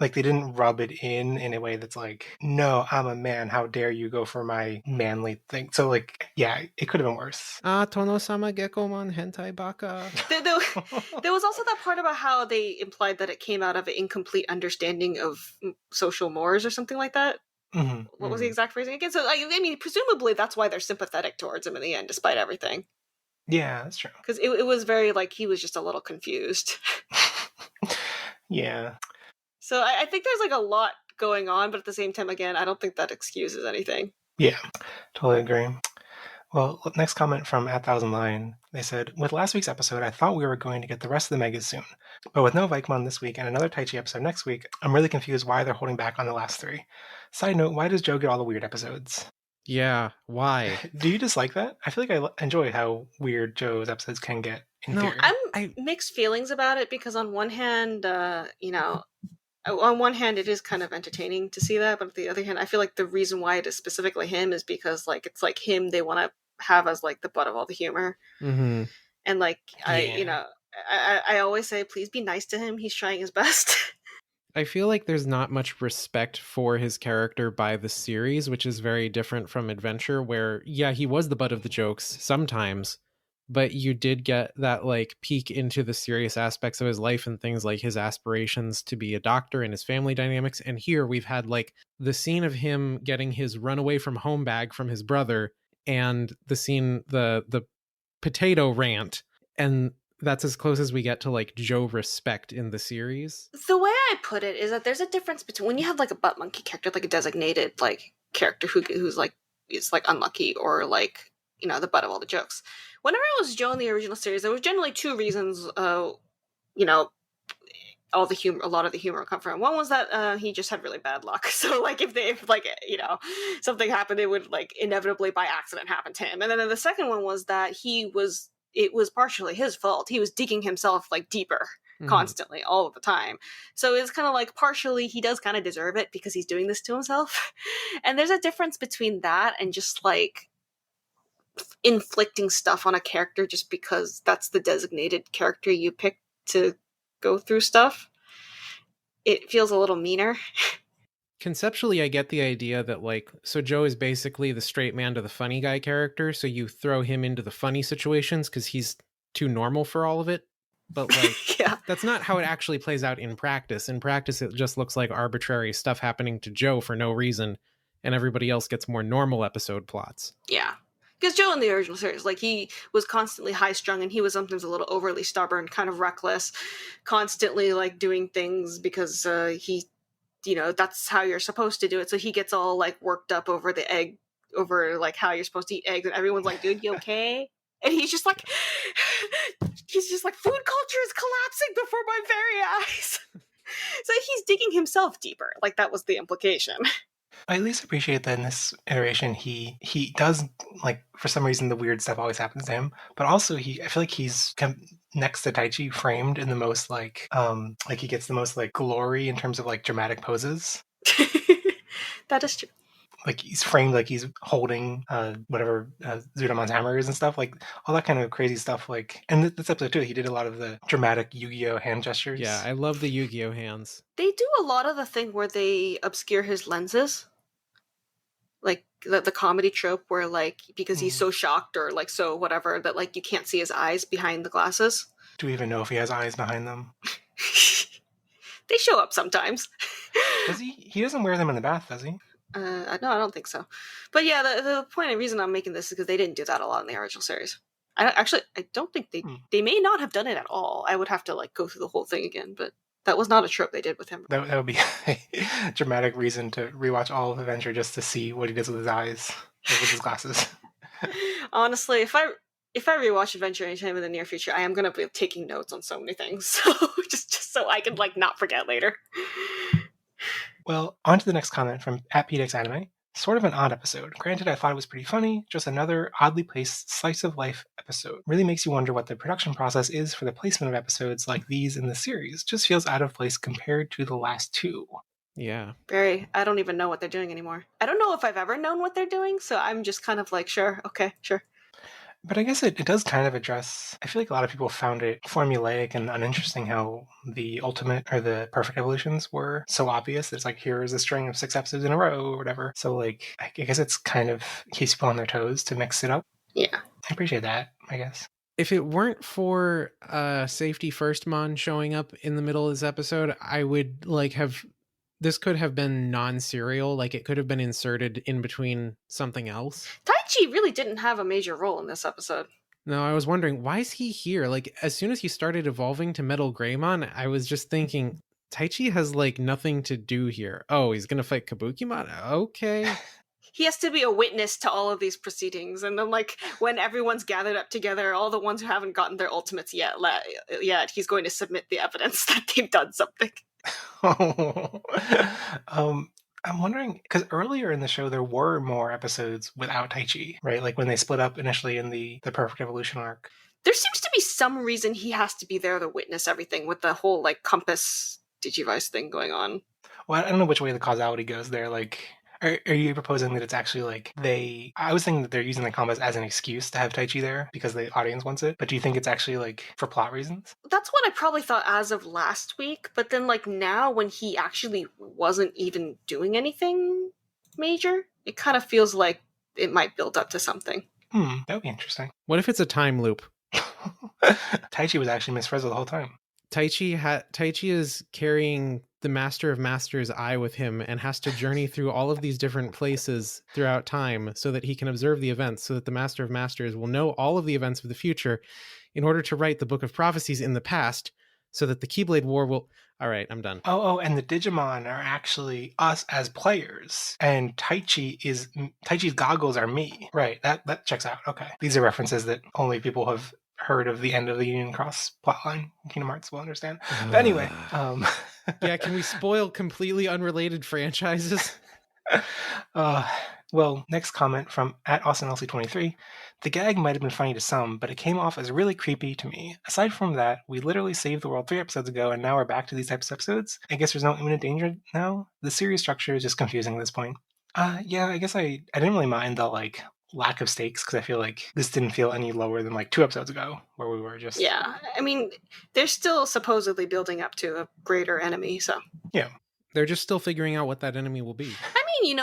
Like they didn't rub it in a way that's like, no, I'm a man, how dare you go for my manly thing. So like, yeah, it could have been worse. Tonosama Gekomon hentai baka. There was also that part about how they implied that it came out of an incomplete understanding of social mores or something like that. Mm-hmm. What was the exact phrasing again? So I mean, presumably that's why they're sympathetic towards him in the end, despite everything. Yeah, that's true. Because it was very like he was just a little confused. Yeah. So I think there's like a lot going on, but at the same time, again, I don't think that excuses anything. Yeah, totally agree. Well, next comment from @1000line. They said, with last week's episode, I thought we were going to get the rest of the megas soon. But with no Vikemon this week and another Taichi episode next week, I'm really confused why they're holding back on the last 3. Side note, why does Joe get all the weird episodes? Yeah, why? Do you dislike that? I feel like I enjoy how weird Joe's episodes can get in theory. I'm mixed feelings about it because on one hand, on one hand, it is kind of entertaining to see that, but on the other hand, I feel like the reason why it is specifically him is because, like, it's like him they want to have as like the butt of all the humor, mm-hmm. and like I always say, please be nice to him. He's trying his best. I feel like there's not much respect for his character by the series, which is very different from Adventure, where he was the butt of the jokes sometimes, but you did get that like peek into the serious aspects of his life and things like his aspirations to be a doctor and his family dynamics. And here we've had like the scene of him getting his runaway from home bag from his brother, and the scene, the potato rant, and that's as close as we get to like Joe respect in the series. The way I put it is that there's a difference between when you have like a butt monkey character, like a designated like character who's like is like unlucky or like the butt of all the jokes. Whenever it was Joe in the original series, there was generally two reasons. All the humor, a lot of the humor would come from. One was that he just had really bad luck. So like if something happened, it would like inevitably by accident happen to him. And then the second one was that it was partially his fault. He was digging himself like deeper constantly all of the time. So it's kind of like partially he does kind of deserve it because he's doing this to himself. And there's a difference between that and just like inflicting stuff on a character just because that's the designated character you pick to go through stuff. It feels a little meaner. Conceptually, I get the idea that like, so Joe is basically the straight man to the funny guy character, so you throw him into the funny situations because he's too normal for all of it. But like, Yeah. That's not how it actually plays out in practice. In practice, it just looks like arbitrary stuff happening to Joe for no reason, and everybody else gets more normal episode plots. Yeah. Because Joe in the original series, like, he was constantly high-strung, and he was sometimes a little overly stubborn, kind of reckless, constantly, like, doing things because he, that's how you're supposed to do it. So he gets all, like, worked up over the egg, over, like, how you're supposed to eat eggs, and everyone's like, dude, you okay? And he's just like, food culture is collapsing before my very eyes. So he's digging himself deeper. Like, that was the implication. I at least appreciate that in this iteration he does, like, for some reason the weird stuff always happens to him, but also I feel like he's next to Taichi framed in the most like he gets the most like glory in terms of like dramatic poses. That is true. Like he's framed like he's holding whatever Zudamon's hammer is and stuff, like all that kind of crazy stuff. Like, and this episode too, he did a lot of the dramatic Yu-Gi-Oh hand gestures. Yeah, I love the Yu-Gi-Oh hands. They do a lot of the thing where they obscure his lenses, like the comedy trope where like because he's so shocked or like so whatever that like you can't see his eyes behind the glasses. Do we even know if he has eyes behind them? They show up sometimes. Does he? He doesn't wear them in the bath, does he? No, I don't think so. But yeah, the point and reason I'm making this is because they didn't do that a lot in the original series. I don't think they may not have done it at all. I would have to like go through the whole thing again, but that was not a trope they did with him. That would be a dramatic reason to rewatch all of Adventure just to see what he does with his eyes, or with his glasses. Honestly, if I rewatch Adventure anytime in the near future, I am going to be taking notes on so many things, so just so I can like not forget later. Well, on to the next comment from @PDXAnime. Sort of an odd episode. Granted, I thought it was pretty funny, just another oddly placed slice of life episode. Really makes you wonder what the production process is for the placement of episodes like these in the series. Just feels out of place compared to the last two. Yeah. Very. I don't even know what they're doing anymore. I don't know if I've ever known what they're doing, so I'm just kind of like, sure, okay, sure. But I guess it does kind of address, I feel like a lot of people found it formulaic and uninteresting how the ultimate or the perfect evolutions were so obvious. It's like, here's a string of 6 episodes in a row or whatever. So like, I guess it's kind of keeps people on their toes to mix it up. Yeah. I appreciate that, I guess. If it weren't for Safety First Mon showing up in the middle of this episode, I would like have... This could have been non-serial, like it could have been inserted in between something else. Taichi really didn't have a major role in this episode. No, I was wondering, why is he here? Like, as soon as he started evolving to Metal Greymon, I was just thinking, Taichi has, like, nothing to do here. Oh, he's gonna fight Kabukimon? Okay. He has to be a witness to all of these proceedings, and then, like, when everyone's gathered up together, all the ones who haven't gotten their ultimates yet, he's going to submit the evidence that they've done something. I'm wondering, because earlier in the show there were more episodes without Taichi, right? Like when they split up initially in the Perfect Evolution arc. There seems to be some reason he has to be there to witness everything with the whole, like, compass Digivice thing going on. Well, I don't know which way the causality goes there. Like, are you proposing that it's actually like I was thinking that they're using the compass as an excuse to have Taichi there because the audience wants it, but do you think it's actually like for plot reasons? That's what I probably thought as of last week, but then like now when he actually wasn't even doing anything major, it kind of feels like it might build up to something. That would be interesting. What if it's a time loop? Taichi was actually Miss Frizzle the whole time. Taichi is carrying the Master of Masters' eye with him and has to journey through all of these different places throughout time so that he can observe the events, so that the Master of Masters will know all of the events of the future in order to write the Book of Prophecies in the past, so that the Keyblade War will... All right, I'm done. Oh, and the Digimon are actually us as players, and Taichi's goggles are me. Right, that checks out. Okay. These are references that only people have heard of the end of the Union Cross plotline in Kingdom Hearts will understand. But anyway, yeah, can we spoil completely unrelated franchises? Well, next comment from @AustinLC23. The gag might have been funny to some, but it came off as really creepy to me. Aside from that, we literally saved the world 3 episodes ago, and now we're back to these types of episodes. I guess there's no imminent danger now. The series structure is just confusing at this point. Yeah, I guess I didn't really mind the lack of stakes, because I feel like this didn't feel any lower than 2 episodes ago, where we were just... Yeah, I mean, they're still supposedly building up to a greater enemy, so... Yeah. They're just still figuring out what that enemy will be. I mean,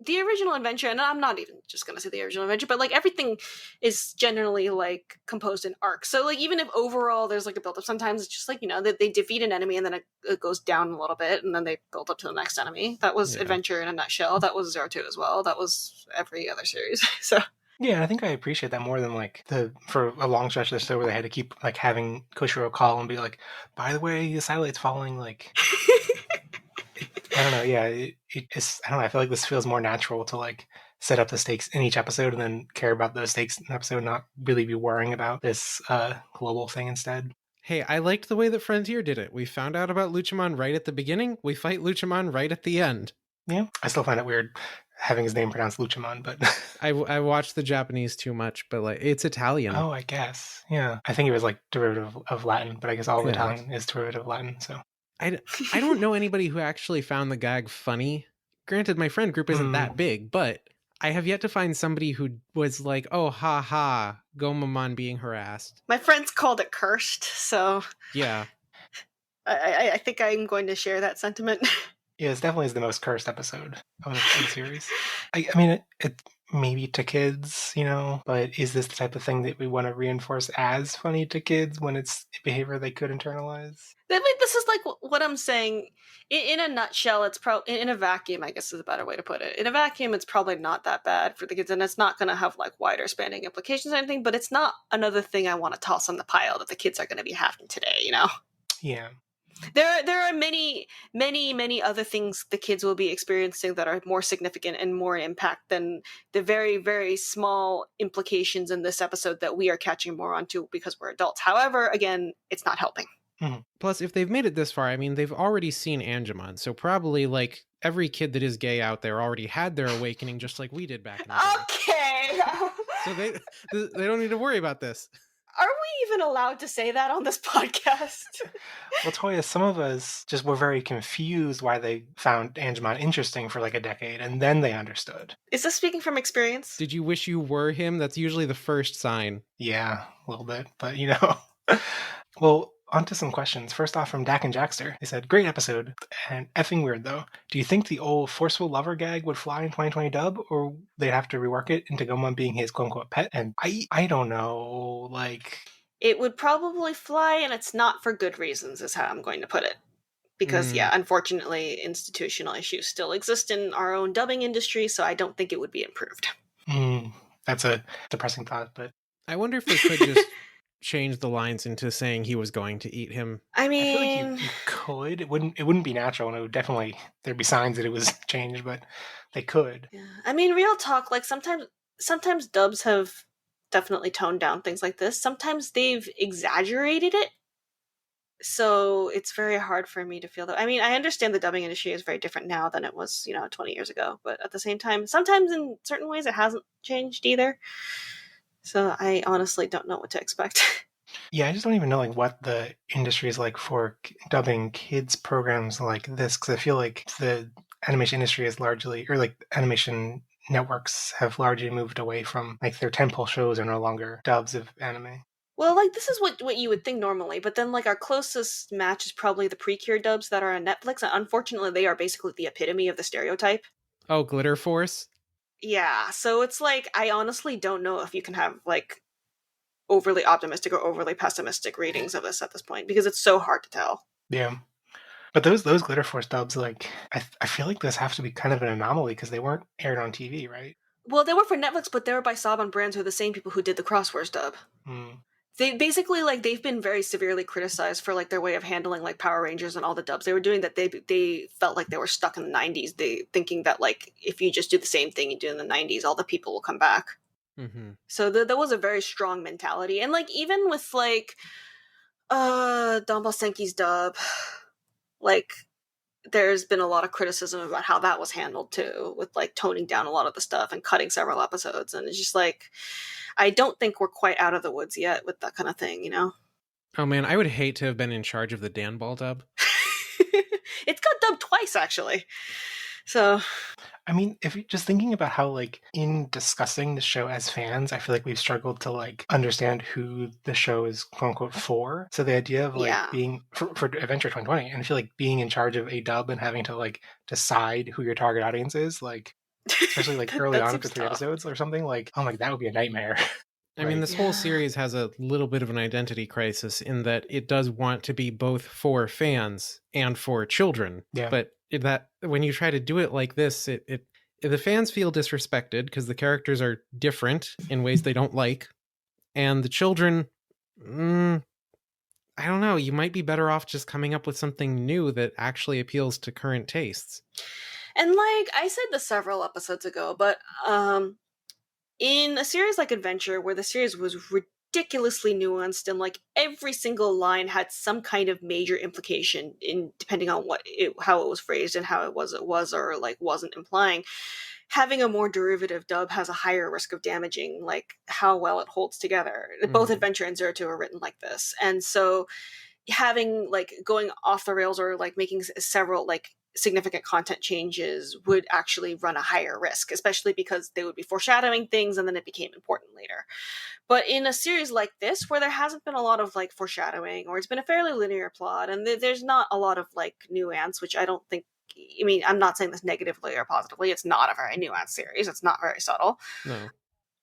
the original adventure, and I'm not even just going to say the original adventure, but everything is generally composed in arcs. So even if overall there's a build up, sometimes it's just that they defeat an enemy and then it goes down a little bit and then they build up to the next enemy. That was Adventure in a nutshell. That was Zero 2 as well. That was every other series. So yeah, I think I appreciate that more than for a long stretch of the show where they had to keep having Koshiro call and be by the way, the satellite's falling. I don't know. Yeah, it's. I don't know. I feel like this feels more natural to set up the stakes in each episode and then care about those stakes in the episode, not really be worrying about this global thing instead. Hey, I liked the way that Frontier did it. We found out about Luchamon right at the beginning. We fight Luchamon right at the end. Yeah, I still find it weird having his name pronounced Luchamon, but I watched the Japanese too much, but it's Italian. Oh, I guess. Yeah, I think it was derivative of Latin, but I guess all of Italian is derivative of Latin. So I don't know anybody who actually found the gag funny. Granted, my friend group isn't that big, but I have yet to find somebody who was oh, ha ha, Gomamon being harassed. My friends called it cursed, so... Yeah. I think I'm going to share that sentiment. Yeah, it definitely is the most cursed episode of the series. I mean, it maybe to kids, but is this the type of thing that we want to reinforce as funny to kids when it's behavior they could internalize? This is what I'm saying. In a nutshell, it's probably in a vacuum, I guess is a better way to put it. In a vacuum, it's probably not that bad for the kids, and it's not going to have wider spanning implications or anything, but it's not another thing I want to toss on the pile that the kids are going to be having today, Yeah. There are many, many, many other things the kids will be experiencing that are more significant and more impact than the very, very small implications in this episode that we are catching more onto because we're adults. However, again, it's not helping. Mm-hmm. Plus, if they've made it this far, I mean, they've already seen Angemon, so probably every kid that is gay out there already had their awakening just like we did back in the day. Okay. So they don't need to worry about this. Are we even allowed to say that on this podcast? Well, Touya, some of us just were very confused why they found Angemon interesting for a decade, and then they understood. Is this speaking from experience? Did you wish you were him? That's usually the first sign. Yeah, a little bit, but Well, on to some questions. First off, from Dak and Jackster. They said, great episode, and effing weird, though. Do you think the old forceful lover gag would fly in 2020 dub, or they'd have to rework it into Gomon being his quote-unquote pet? And I don't know, It would probably fly, and it's not for good reasons, is how I'm going to put it. Because, unfortunately, institutional issues still exist in our own dubbing industry, so I don't think it would be improved. That's a depressing thought, but... I wonder if they could just... change the lines into saying he was going to eat him. I mean, I feel like you could. It wouldn't be natural, and it would definitely there'd be signs that it was changed, but they could. Yeah. I mean, real talk. Sometimes dubs have definitely toned down things like this. Sometimes they've exaggerated it, so it's very hard for me to feel that. I mean, I understand the dubbing industry is very different now than it was, 20 years ago. But at the same time, sometimes in certain ways it hasn't changed either. So I honestly don't know what to expect. Yeah, I just don't even know what the industry is like for dubbing kids programs like this, because I feel like the animation industry is largely, or animation networks have largely moved away from their tentpole shows are no longer dubs of anime. Well, this is what you would think normally, but then our closest match is probably the Precure dubs that are on Netflix, and unfortunately they are basically the epitome of the stereotype. Oh, Glitter Force? Yeah, so it's I honestly don't know if you can have overly optimistic or overly pessimistic readings of this at this point because it's so hard to tell. Yeah. But those Glitter Force dubs, like, I feel like those have to be kind of an anomaly because they weren't aired on TV, right? Well, they were for Netflix, but they were by Saban Brands, who are the same people who did the Crosswords dub. Mm. They basically, like, they've been very severely criticized for, like, their way of handling, like, Power Rangers and all the dubs they were doing, that they felt like they were stuck in the 90s, they thinking that, like, if you just do the same thing you do in the 90s, all the people will come back. Mm-hmm. So there was a very strong mentality. And, like, even with, like, Donbal Senki's dub, like, there's been a lot of criticism about how that was handled too, with like toning down a lot of the stuff and cutting several episodes. And it's just like, I don't think we're quite out of the woods yet with that kind of thing, you know? Oh man, I would hate to have been in charge of the Dan Ball dub. It's got dubbed twice, actually. So, I mean, if you're just thinking about how, like, in discussing the show as fans, I feel like we've struggled to, like, understand who the show is, quote unquote, for. So the idea of, like, yeah. being for Adventure 2020, and I feel like being in charge of a dub and having to, like, decide who your target audience is, like, especially, like, early on after 3 episodes or something, like, oh my, that would be a nightmare. I mean, this whole series has a little bit of an identity crisis in that it does want to be both for fans and for children. Yeah. But that when you try to do it like this, the fans feel disrespected because the characters are different in ways they don't like. And the children, I don't know, you might be better off just coming up with something new that actually appeals to current tastes. And like I said this several episodes ago, but in a series like Adventure, where the series was ridiculously nuanced and like every single line had some kind of major implication in depending on how it was phrased and how it was or like wasn't implying, having a more derivative dub has a higher risk of damaging like how well it holds together. Both Adventure and Zero Two are written like this, and so having like going off the rails or like making several like significant content changes would actually run a higher risk, especially because they would be foreshadowing things and then it became important later. But in a series like this, where there hasn't been a lot of like foreshadowing, or it's been a fairly linear plot, and there's not a lot of like nuance, which I don't think, I mean, I'm not saying this negatively or positively, it's not a very nuanced series, it's not very subtle. No.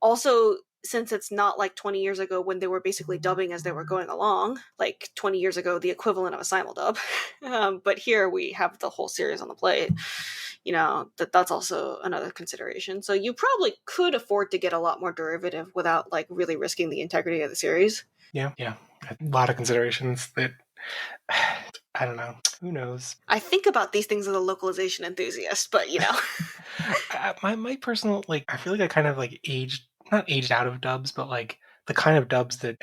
Also, since it's not like 20 years ago when they were basically dubbing as they were going along, like 20 years ago, the equivalent of a simuldub. But here we have the whole series on the plate. You know, that's also another consideration. So you probably could afford to get a lot more derivative without like really risking the integrity of the series. Yeah. A lot of considerations that, I don't know. Who knows? I think about these things as a localization enthusiast, but you know. my personal, like, I feel like I kind of like not aged out of dubs, but like the kind of dubs that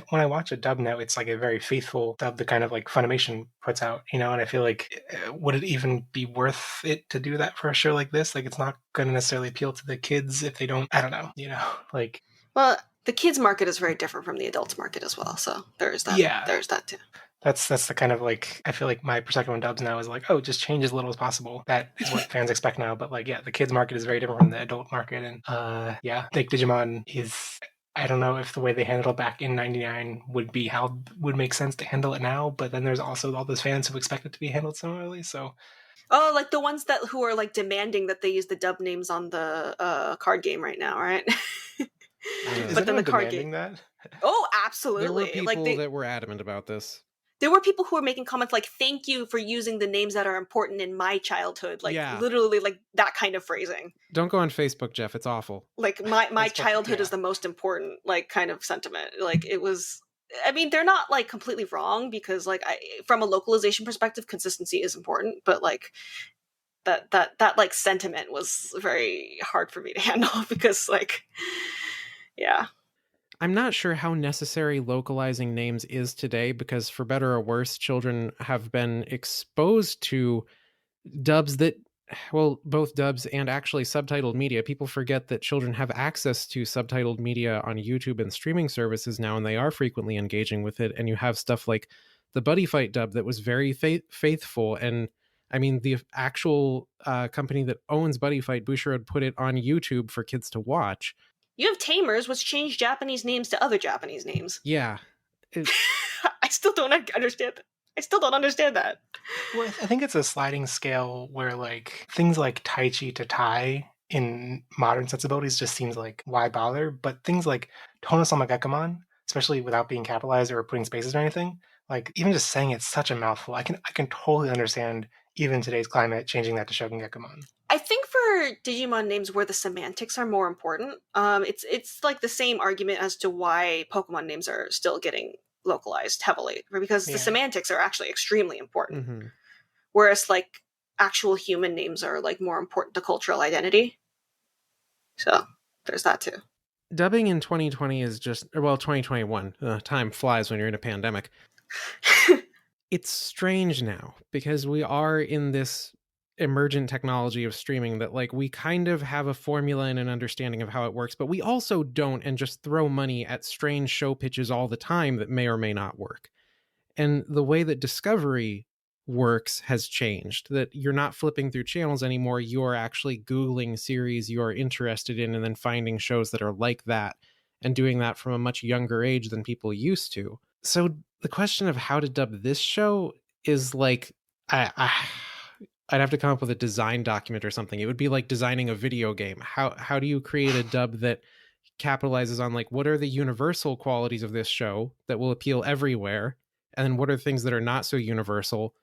when I watch a dub now, it's like a very faithful dub that kind of like Funimation puts out, you know, and I feel like would it even be worth it to do that for a show like this? Like, it's not going to necessarily appeal to the kids if they don't, I don't know, you know, like. Well, the kids market is very different from the adults market as well, so there's that. Yeah. There's that too. That's the kind of like, I feel like my perspective on dubs now is like, oh, just change as little as possible. That is what fans expect now. But like, yeah, the kids market is very different from the adult market. And yeah, like Digimon is, I don't know if the way they handled it back in 99 would make sense to handle it now. But then there's also all those fans who expect it to be handled similarly. So. Oh, like the ones who are like demanding that they use the dub names on the card game right now, right? But then the card game. That? Oh, absolutely. There were people that were adamant about this. There were people who were making comments like, thank you for using the names that are important in my childhood. Like, literally, like, that kind of phrasing. Don't go on Facebook, Jeff. It's awful. Like, my childhood is the most important, like, kind of sentiment. Like, it was... I mean, they're not, like, completely wrong, because, like, from a localization perspective, consistency is important, but, like, that like, sentiment was very hard for me to handle, because, like, yeah. I'm not sure how necessary localizing names is today, because for better or worse, children have been exposed to dubs that, well, both dubs and actually subtitled media. People forget that children have access to subtitled media on YouTube and streaming services now, and they are frequently engaging with it. And you have stuff like the Buddy Fight dub that was very faithful. And I mean, the actual company that owns Buddy Fight, Bushiroad, put it on YouTube for kids to watch. You have Tamers, which changed Japanese names to other Japanese names. Yeah. I still don't understand that. I still don't understand that. Well, I think it's a sliding scale where, like, things like Taichi to Tai in modern sensibilities just seems like, why bother? But things like Tonosama Gekomon, especially without being capitalized or putting spaces or anything. Like even just saying it's such a mouthful. I can totally understand even today's climate changing that to Shogun Gekomon. I think for Digimon names where the semantics are more important, it's like the same argument as to why Pokemon names are still getting localized heavily, because the semantics are actually extremely important. Mm-hmm. Whereas like actual human names are like more important to cultural identity. So there's that too. Dubbing in 2020 is just, well, 2021. Time flies when you're in a pandemic. It's strange now because we are in this emergent technology of streaming that like we kind of have a formula and an understanding of how it works, but we also don't, and just throw money at strange show pitches all the time that may or may not work. And the way that Discovery works has changed, that you're not flipping through channels anymore. You're actually Googling series you're interested in and then finding shows that are like that, and doing that from a much younger age than people used to. So the question of how to dub this show is like, I'd have to come up with a design document or something. It would be like designing a video game. How do you create a dub that capitalizes on like, what are the universal qualities of this show that will appeal everywhere? And then what are things that are not so universal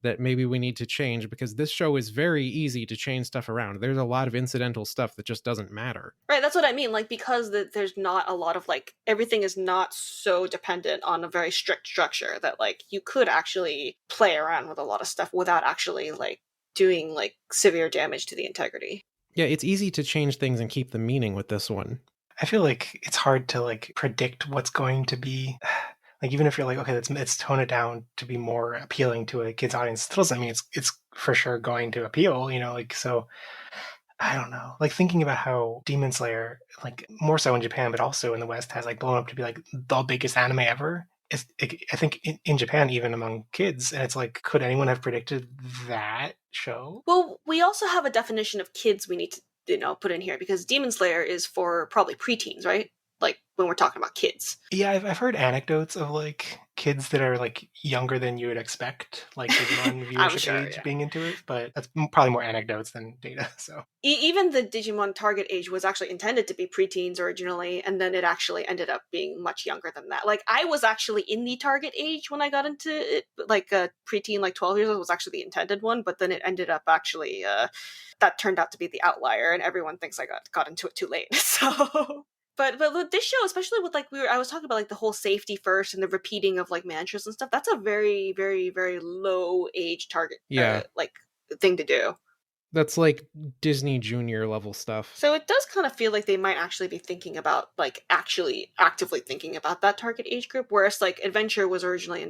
that maybe we need to change? Because this show is very easy to change stuff around. There's a lot of incidental stuff that just doesn't matter. Right, that's what I mean. Like, because there's not a lot of like, everything is not so dependent on a very strict structure that like you could actually play around with a lot of stuff without actually like doing like severe damage to the integrity. Yeah, it's easy to change things and keep the meaning with this one. I feel like it's hard to like predict what's going to be. Like even if you're like, okay, let's tone it down to be more appealing to a kid's audience, still doesn't mean it's for sure going to appeal, you know, like, so I don't know. Like thinking about how Demon Slayer, like more so in Japan, but also in the West, has like blown up to be like the biggest anime ever. I think in Japan, even among kids, and it's like, could anyone have predicted that show? Well, we also have a definition of kids we need to, you know, put in here, because Demon Slayer is for probably preteens, right? Like when we're talking about kids. Yeah, I've heard anecdotes of like kids that are like younger than you would expect, like Digimon viewership age being into it, but that's probably more anecdotes than data. So even the Digimon target age was actually intended to be preteens originally, and then it actually ended up being much younger than that. Like I was actually in the target age when I got into it, like a preteen, like 12 years old was actually the intended one, but then it ended up actually that turned out to be the outlier, and everyone thinks I got into it too late. So. But with this show, especially with like I was talking about like the whole safety first and the repeating of like mantras and stuff, that's a very, very, very low age target like thing to do. That's like Disney Junior level stuff. So it does kind of feel like they might actually be thinking about like actually actively thinking about that target age group, whereas like Adventure was originally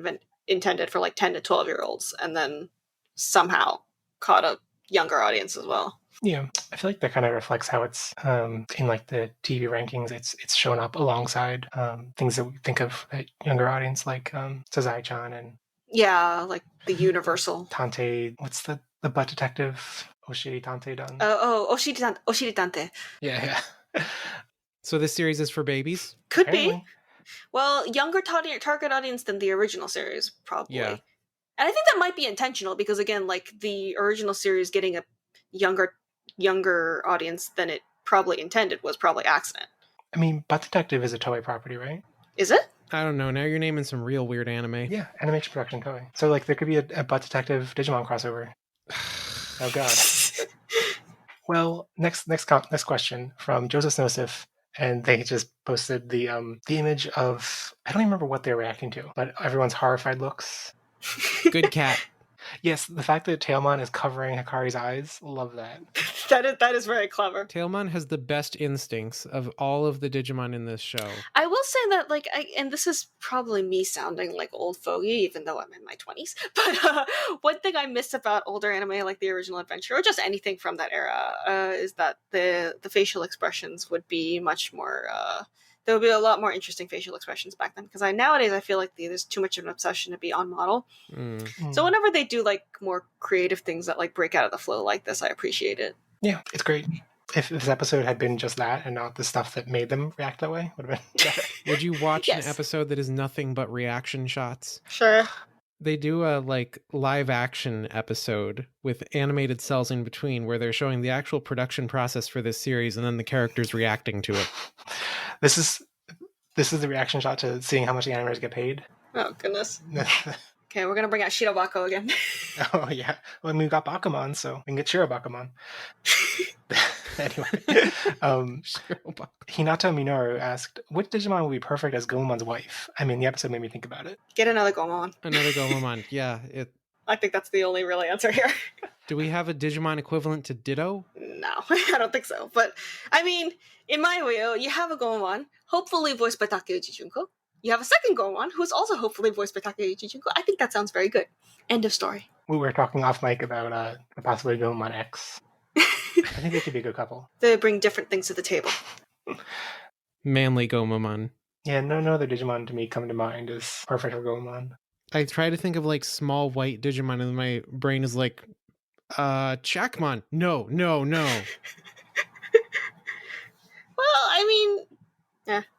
intended for like 10 to 12-year-olds and then somehow caught a younger audience as well. Yeah, I feel like that kind of reflects how it's in like the TV rankings. It's shown up alongside things that we think of a younger audience, like Sazai-chan and like the Universal Tante. What's the butt detective? Oshiri Tante done. Oshiri Tante. Yeah. So this series is for babies? Could be. Well, younger target audience than the original series, probably. Yeah. And I think that might be intentional because, again, like the original series getting a younger audience than it probably intended was probably accident. I mean, Butt Detective is a Toei property, right? Is it? I don't know. Now you're naming some real weird anime. Yeah, animation production Toei. So like there could be a Butt Detective Digimon crossover. Oh god. Well, next question from Joseph Snosif, and they just posted the image of, I don't even remember what they're reacting to, but everyone's horrified looks. Good cat. Yes, the fact that Tailmon is covering Hikari's eyes, love that. That is very clever. Tailmon has the best instincts of all of the Digimon in this show. I will say that, like, and this is probably me sounding like old fogey, even though I'm in my 20s, but one thing I miss about older anime like the original Adventure, or just anything from that era, is that the facial expressions would be much more... there would be a lot more interesting facial expressions back then, because nowadays I feel like there's too much of an obsession to be on model. So whenever they do like more creative things that like break out of the flow like this, I appreciate it. Yeah, it's great. If this episode had been just that and not the stuff that made them react that way, would have been better. Would you watch an episode that is nothing but reaction shots? Sure. They do a like live action episode with animated cells in between where they're showing the actual production process for this series and then the characters reacting to it. This is This is the reaction shot to seeing how much the animators get paid. Oh, goodness. Okay, we're gonna bring out Shirobako again. Oh, yeah. Well, I mean, we got Bakuman, so we can get Shirobakemon. Anyway, Hinata Minoru asked, which Digimon would be perfect as Goemon's wife? I mean, the episode made me think about it. Get another Gomon. Another Gomamon. Yeah. I think that's the only real answer here. Do we have a Digimon equivalent to Ditto? No, I don't think so. But, I mean, in my view, you have a Gomon, hopefully voiced by Takeuchi Junko. You have a second Gomon, who is also hopefully voiced by Takeuchi Junko. I think that sounds very good. End of story. We were talking off mic about possibly Gomon X. I think they could be a good couple. They bring different things to the table. Manly Gomamon. Yeah, no other Digimon to me come to mind as perfect for Gomon. I try to think of like small white Digimon and my brain is like, Chakmon. No. Well, I mean...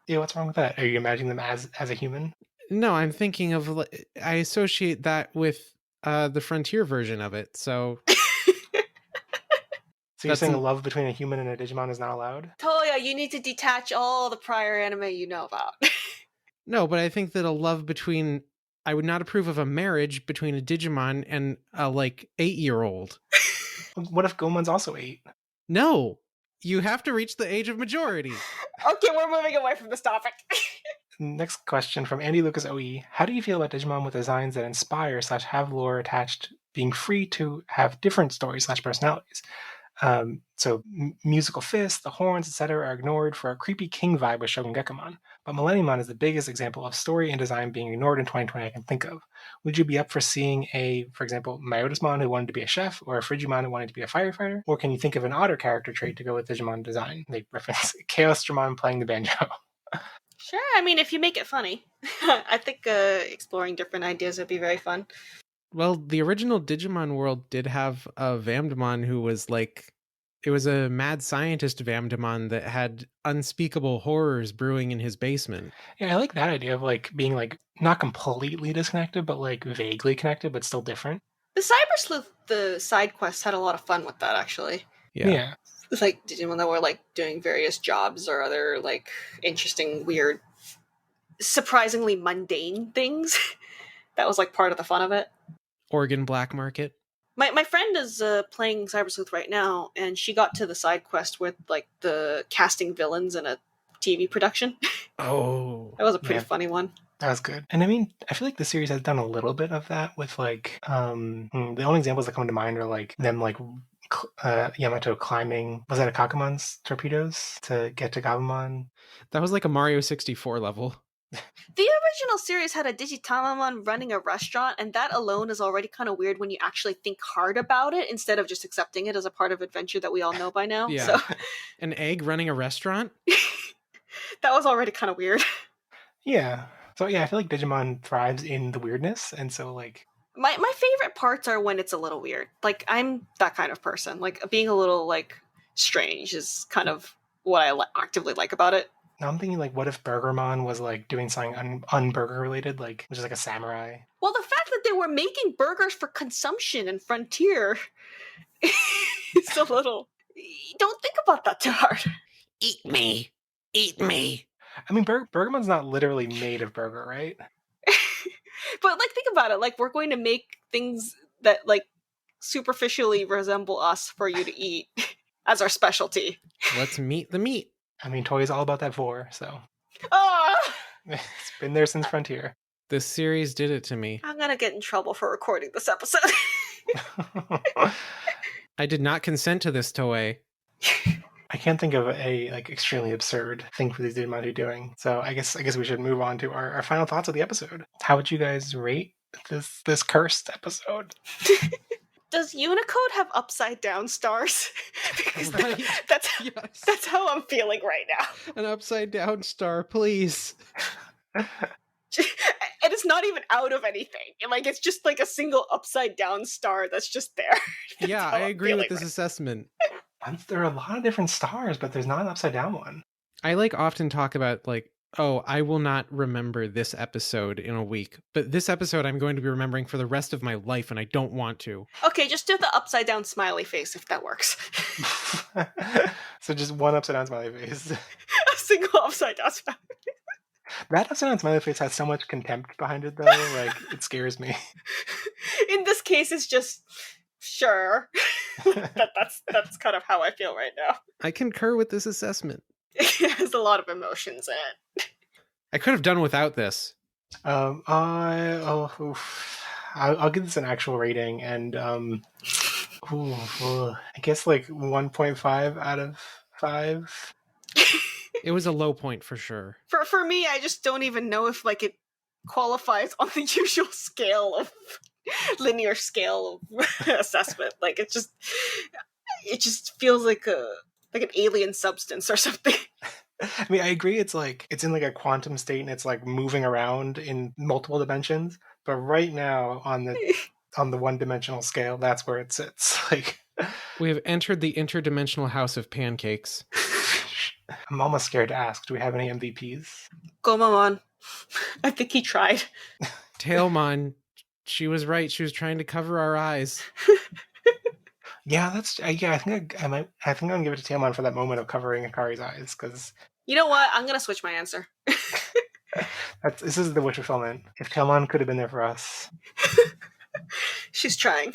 Yeah, what's wrong with that? Are you imagining them as a human? No, I'm thinking of, I associate that with the Frontier version of it, so... So you're saying a love between a human and a Digimon is not allowed? Touya, you need to detach all the prior anime you know about. No, but I think that a love between... I would not approve of a marriage between a Digimon and a, 8-year-old. What if Goemon's also 8? No! You have to reach the age of majority. Okay, we're moving away from this topic. Next question from Andy Lucas OE. How do you feel about Digimon with designs that inspire / have lore attached, being free to have different stories / personalities? So musical fists, the horns, etc. are ignored for a creepy king vibe with Shogun Gekomon. But Millenniumon is the biggest example of story and design being ignored in 2020 I can think of. Would you be up for seeing for example, Myotismon who wanted to be a chef, or a Frigimon who wanted to be a firefighter? Or can you think of an otter character trait to go with Digimon design? They reference Chaosdramon playing the banjo. Sure, I mean, if you make it funny. I think exploring different ideas would be very fun. Well, the original Digimon world did have a Vamdemon who was it was a mad scientist Vamdemon that had unspeakable horrors brewing in his basement. Yeah, I like that idea of being not completely disconnected, but vaguely connected, but still different. The Cyber Sleuth, the side quest, had a lot of fun with that, actually. Yeah. It's Digimon that were doing various jobs or other interesting, weird, surprisingly mundane things. That was part of the fun of it. Oregon Black Market. My friend is playing Cyber Sleuth right now, and she got to the side quest with the casting villains in a TV production. Oh, that was a pretty funny one. That was good. And I mean, I feel like the series has done a little bit of that with the only examples that come to mind are them Yamato climbing, was that a Kakumon's torpedoes to get to Gabumon? That was a Mario 64 level. The original series had a Digitamamon running a restaurant, and that alone is already kind of weird when you actually think hard about it instead of just accepting it as a part of adventure that we all know by now. Yeah. So. An egg running a restaurant? That was already kind of weird. Yeah. So yeah, I feel like Digimon thrives in the weirdness, and so My favorite parts are when it's a little weird. I'm that kind of person. Being a little strange is kind of what I actively like about it. Now I'm thinking what if Burgermon was doing something un-burger related, which is a samurai? Well, the fact that they were making burgers for consumption in Frontier is a little... Don't think about that too hard. Eat me. Eat me. I mean, Burgermon's not literally made of burger, right? But think about it. We're going to make things that superficially resemble us for you to eat as our specialty. Let's meet the meat. I mean, Toy's all about that vor, so. Oh! It's been there since Frontier. This series did it to me. I'm gonna get in trouble for recording this episode. I did not consent to this, Toei. I can't think of a extremely absurd thing for these Digimon to be doing. So I guess we should move on to our final thoughts of the episode. How would you guys rate this cursed episode? Does Unicode have upside down stars? Because Right. that's how I'm feeling right now. An upside down star, please. And it's not even out of anything. It's just a single upside down star that's just there. Yeah, I agree with this assessment. There are a lot of different stars, but there's not an upside down one. I often talk about oh, I will not remember this episode in a week, but this episode I'm going to be remembering for the rest of my life, and I don't want to. Okay, just do the upside down smiley face if that works. So just one upside down smiley face. A single upside down smiley face. That Asuna smiley face has so much contempt behind it, though. Like, it scares me. In this case, it's just sure. That's kind of how I feel right now. I concur with this assessment. It has a lot of emotions in it. I could have done without this. I'll give this an actual rating, and I guess like 1.5 out of 5. It was a low point for sure. For me, I just don't even know if like it qualifies on the usual scale of linear scale of assessment. Like it just feels like an alien substance or something. I mean, I agree. It's in like a quantum state, and it's like moving around in multiple dimensions. But right now, on the one-dimensional scale, that's where it sits. Like, We have entered the interdimensional house of pancakes. I'm almost scared to ask. Do we have any MVPs? Gomamon. I think he tried. Tailmon, she was right. She was trying to cover our eyes. Yeah, that's yeah. I think I'm gonna give it to Tailmon for that moment of covering Akari's eyes, because You know what? I'm gonna switch my answer. this is the wish fulfillment. If Tailmon could have been there for us, She's trying.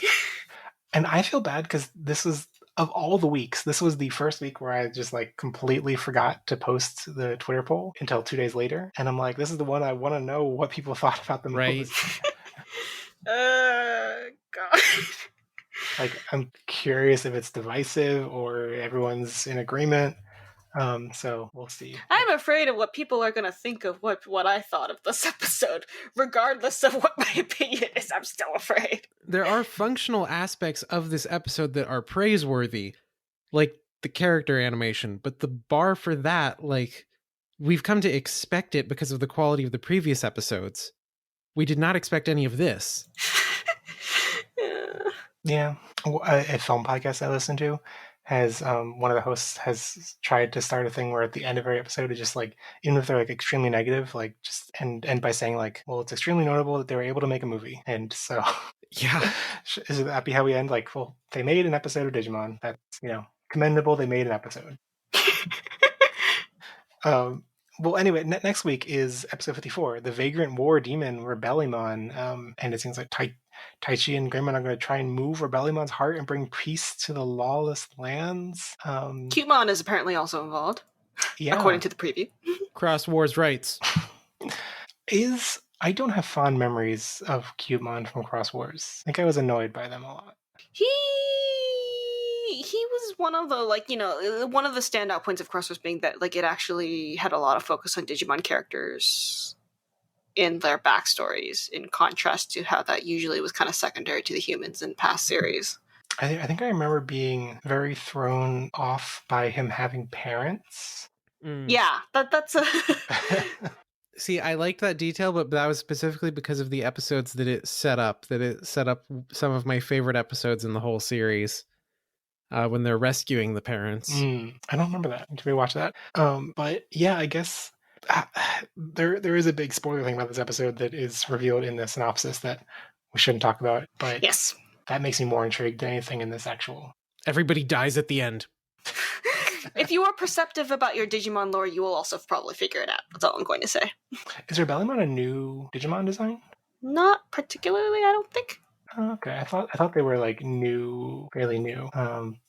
and I feel bad because this was, of all the weeks, this was the first week where I just like completely forgot to post the Twitter poll until 2 days later, and I'm like, this is the one I want to know what people thought about the Right. God. Like, I'm curious if it's divisive or everyone's in agreement. So we'll see. I'm afraid of what people are going to think of what I thought of this episode. Regardless of what my opinion is, I'm still afraid. There are functional aspects of this episode that are praiseworthy, like the character animation, but the bar for that, like, we've come to expect it because of the quality of the previous episodes. We did not expect any of this. Yeah. A film podcast I listen to has one of the hosts has tried to start a thing where at the end of every episode, it's just like, even if they're like extremely negative, like just end by saying like, well, it's extremely notable that they were able to make a movie. And so Yeah. is that be how we end? Like, well, they made an episode of Digimon. That's, commendable. They made an episode. Well, anyway, next week is episode 54, the Vagrant War Demon Rebellimon, and it seems like Taichi and Greymon are going to try and move Rebellimon's heart and bring peace to the lawless lands. Cutemon is apparently also involved, Yeah. according to the preview. Cross Wars rights. I don't have fond memories of Cutemon from Cross Wars. I think I was annoyed by them a lot. He was one of the one of the standout points of Cross Wars being that like it actually had a lot of focus on Digimon characters in their backstories, in contrast to how that usually was kind of secondary to the humans in past series. I think I remember being very thrown off by him having parents. Yeah, that's a See, I liked that detail, but that was specifically because of the episodes that it set up. That it set up some of my favorite episodes in the whole series. When they're rescuing the parents. I don't remember that. Did we watch that? But yeah, I guess there is a big spoiler thing about this episode that is revealed in the synopsis that we shouldn't talk about. But yes, that makes me more intrigued than anything in this actual. Everybody dies at the end. If you are perceptive about your Digimon lore, you will also probably figure it out. That's all I'm going to say. Is Rebellimon a new Digimon design? Not particularly, I don't think. Okay, I thought they were like new, fairly new.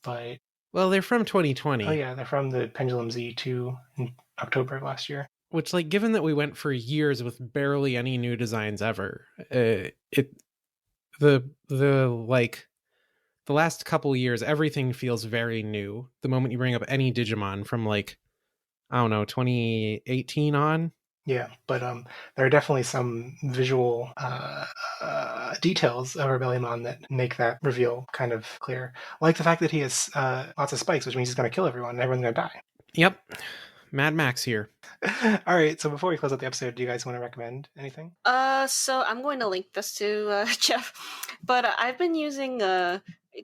But well, they're from 2020. Oh yeah, they're from the Pendulum Z2 in October of last year. Which, like, given that we went for years with barely any new designs ever, the last couple years, everything feels very new. The moment you bring up any Digimon from like, I don't know, 2018 on. Yeah, but there are definitely some visual details of Rebellion that make that reveal kind of clear. Like the fact that he has lots of spikes, which means he's going to kill everyone and everyone's going to die. Yep. Mad Max here. All right, so before we close out the episode, do you guys want to recommend anything? So I'm going to link this to Jeff, but I've been using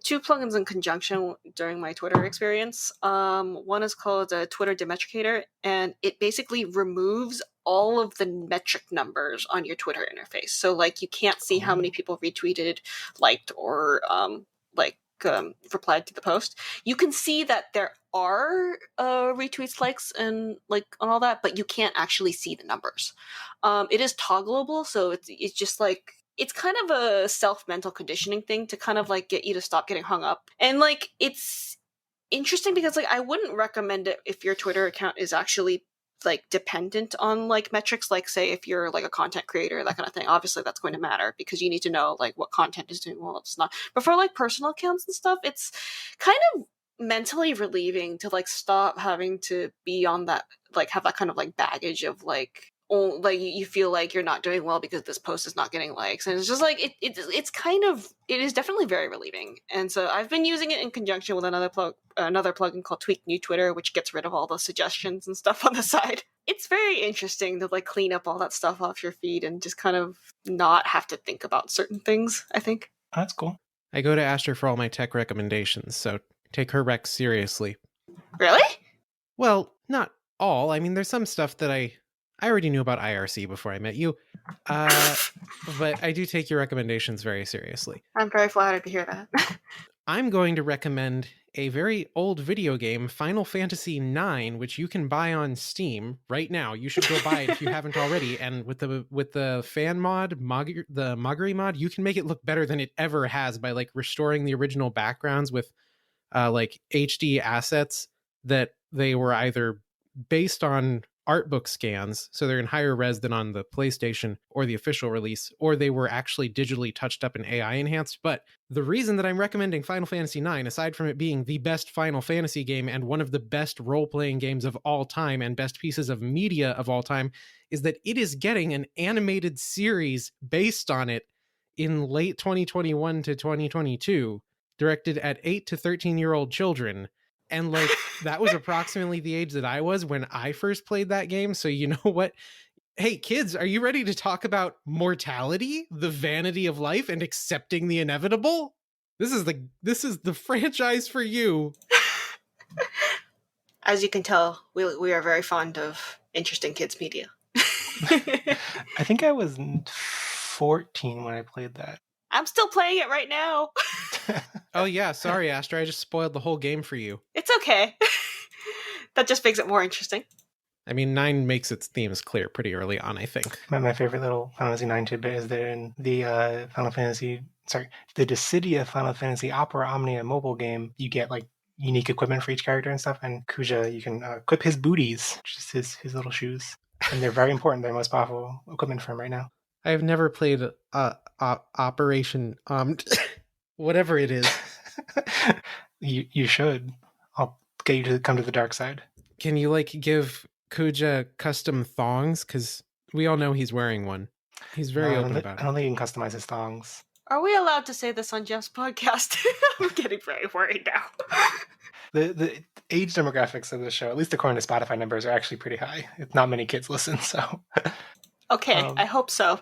two plugins in conjunction during my Twitter experience. One is called Twitter Demetricator, and it basically removes all of the metric numbers on your Twitter interface. So, like, you can't see how many people retweeted, liked, or replied to the post, you can see that there are retweets, likes, and like on all that, but you can't actually see the numbers. It is toggleable, so it's just like it's kind of a self-mental conditioning thing to kind of like get you to stop getting hung up. And like it's interesting because like I wouldn't recommend it if your Twitter account is actually like dependent on like metrics, like say if you're like a content creator, that kind of thing. Obviously that's going to matter because you need to know like what content is doing well, it's not. But for like personal accounts and stuff, it's kind of mentally relieving to like stop having to be on that, like have that kind of like baggage of like, oh, like you feel like you're not doing well because this post is not getting likes, and it's just like it's kind of, it is definitely very relieving. And so I've been using it in conjunction with another plugin called Tweak New Twitter, which gets rid of all the suggestions and stuff on the side. It's very interesting to like clean up all that stuff off your feed and just kind of not have to think about certain things, I think. That's cool. I go to Aster for all my tech recommendations, so take her recs seriously. Really? Well, not all. I mean, there's some stuff that I already knew about IRC before I met you, but I do take your recommendations very seriously. I'm very flattered to hear that. I'm going to recommend a very old video game, Final Fantasy IX, which you can buy on Steam right now. You should go buy it if you haven't already. And with the fan mod, the Moguri mod, you can make it look better than it ever has by like restoring the original backgrounds with like HD assets that they were either based on art book scans, so they're in higher res than on the PlayStation or the official release, or they were actually digitally touched up and AI enhanced. But the reason that I'm recommending Final Fantasy IX, aside from it being the best Final Fantasy game and one of the best role-playing games of all time and best pieces of media of all time, is that it is getting an animated series based on it in late 2021 to 2022, directed at 8 to 13-year-old children. And like that was approximately the age that I was when I first played that game. So you know what? Hey kids, are you ready to talk about mortality, the vanity of life, and accepting the inevitable? This is the franchise for you. As you can tell, we are very fond of interesting kids media. I think I was 14 when I played that. I'm still playing it right now. Oh yeah, sorry Aster, I just spoiled the whole game for you. It's okay. That just makes it more interesting. I mean, 9 makes its themes clear pretty early on, I think. My favorite little Final Fantasy 9 tidbit is there in the the Dissidia Final Fantasy Opera Omnia mobile game. You get like unique equipment for each character and stuff, and Kuja, you can equip his booties, which is his little shoes. And they're very important. They're the most powerful equipment for him right now. I've never played Operation whatever it is. You should. I'll get you to come to the dark side. Can you like give Kuja custom thongs? Because we all know he's wearing one. He's very open about it. I don't think you can customize his thongs. Are we allowed to say this on Jeff's podcast? I'm getting very worried now. The age demographics of the show, at least according to Spotify numbers, are actually pretty high. It's not many kids listen, so. Okay, I hope so.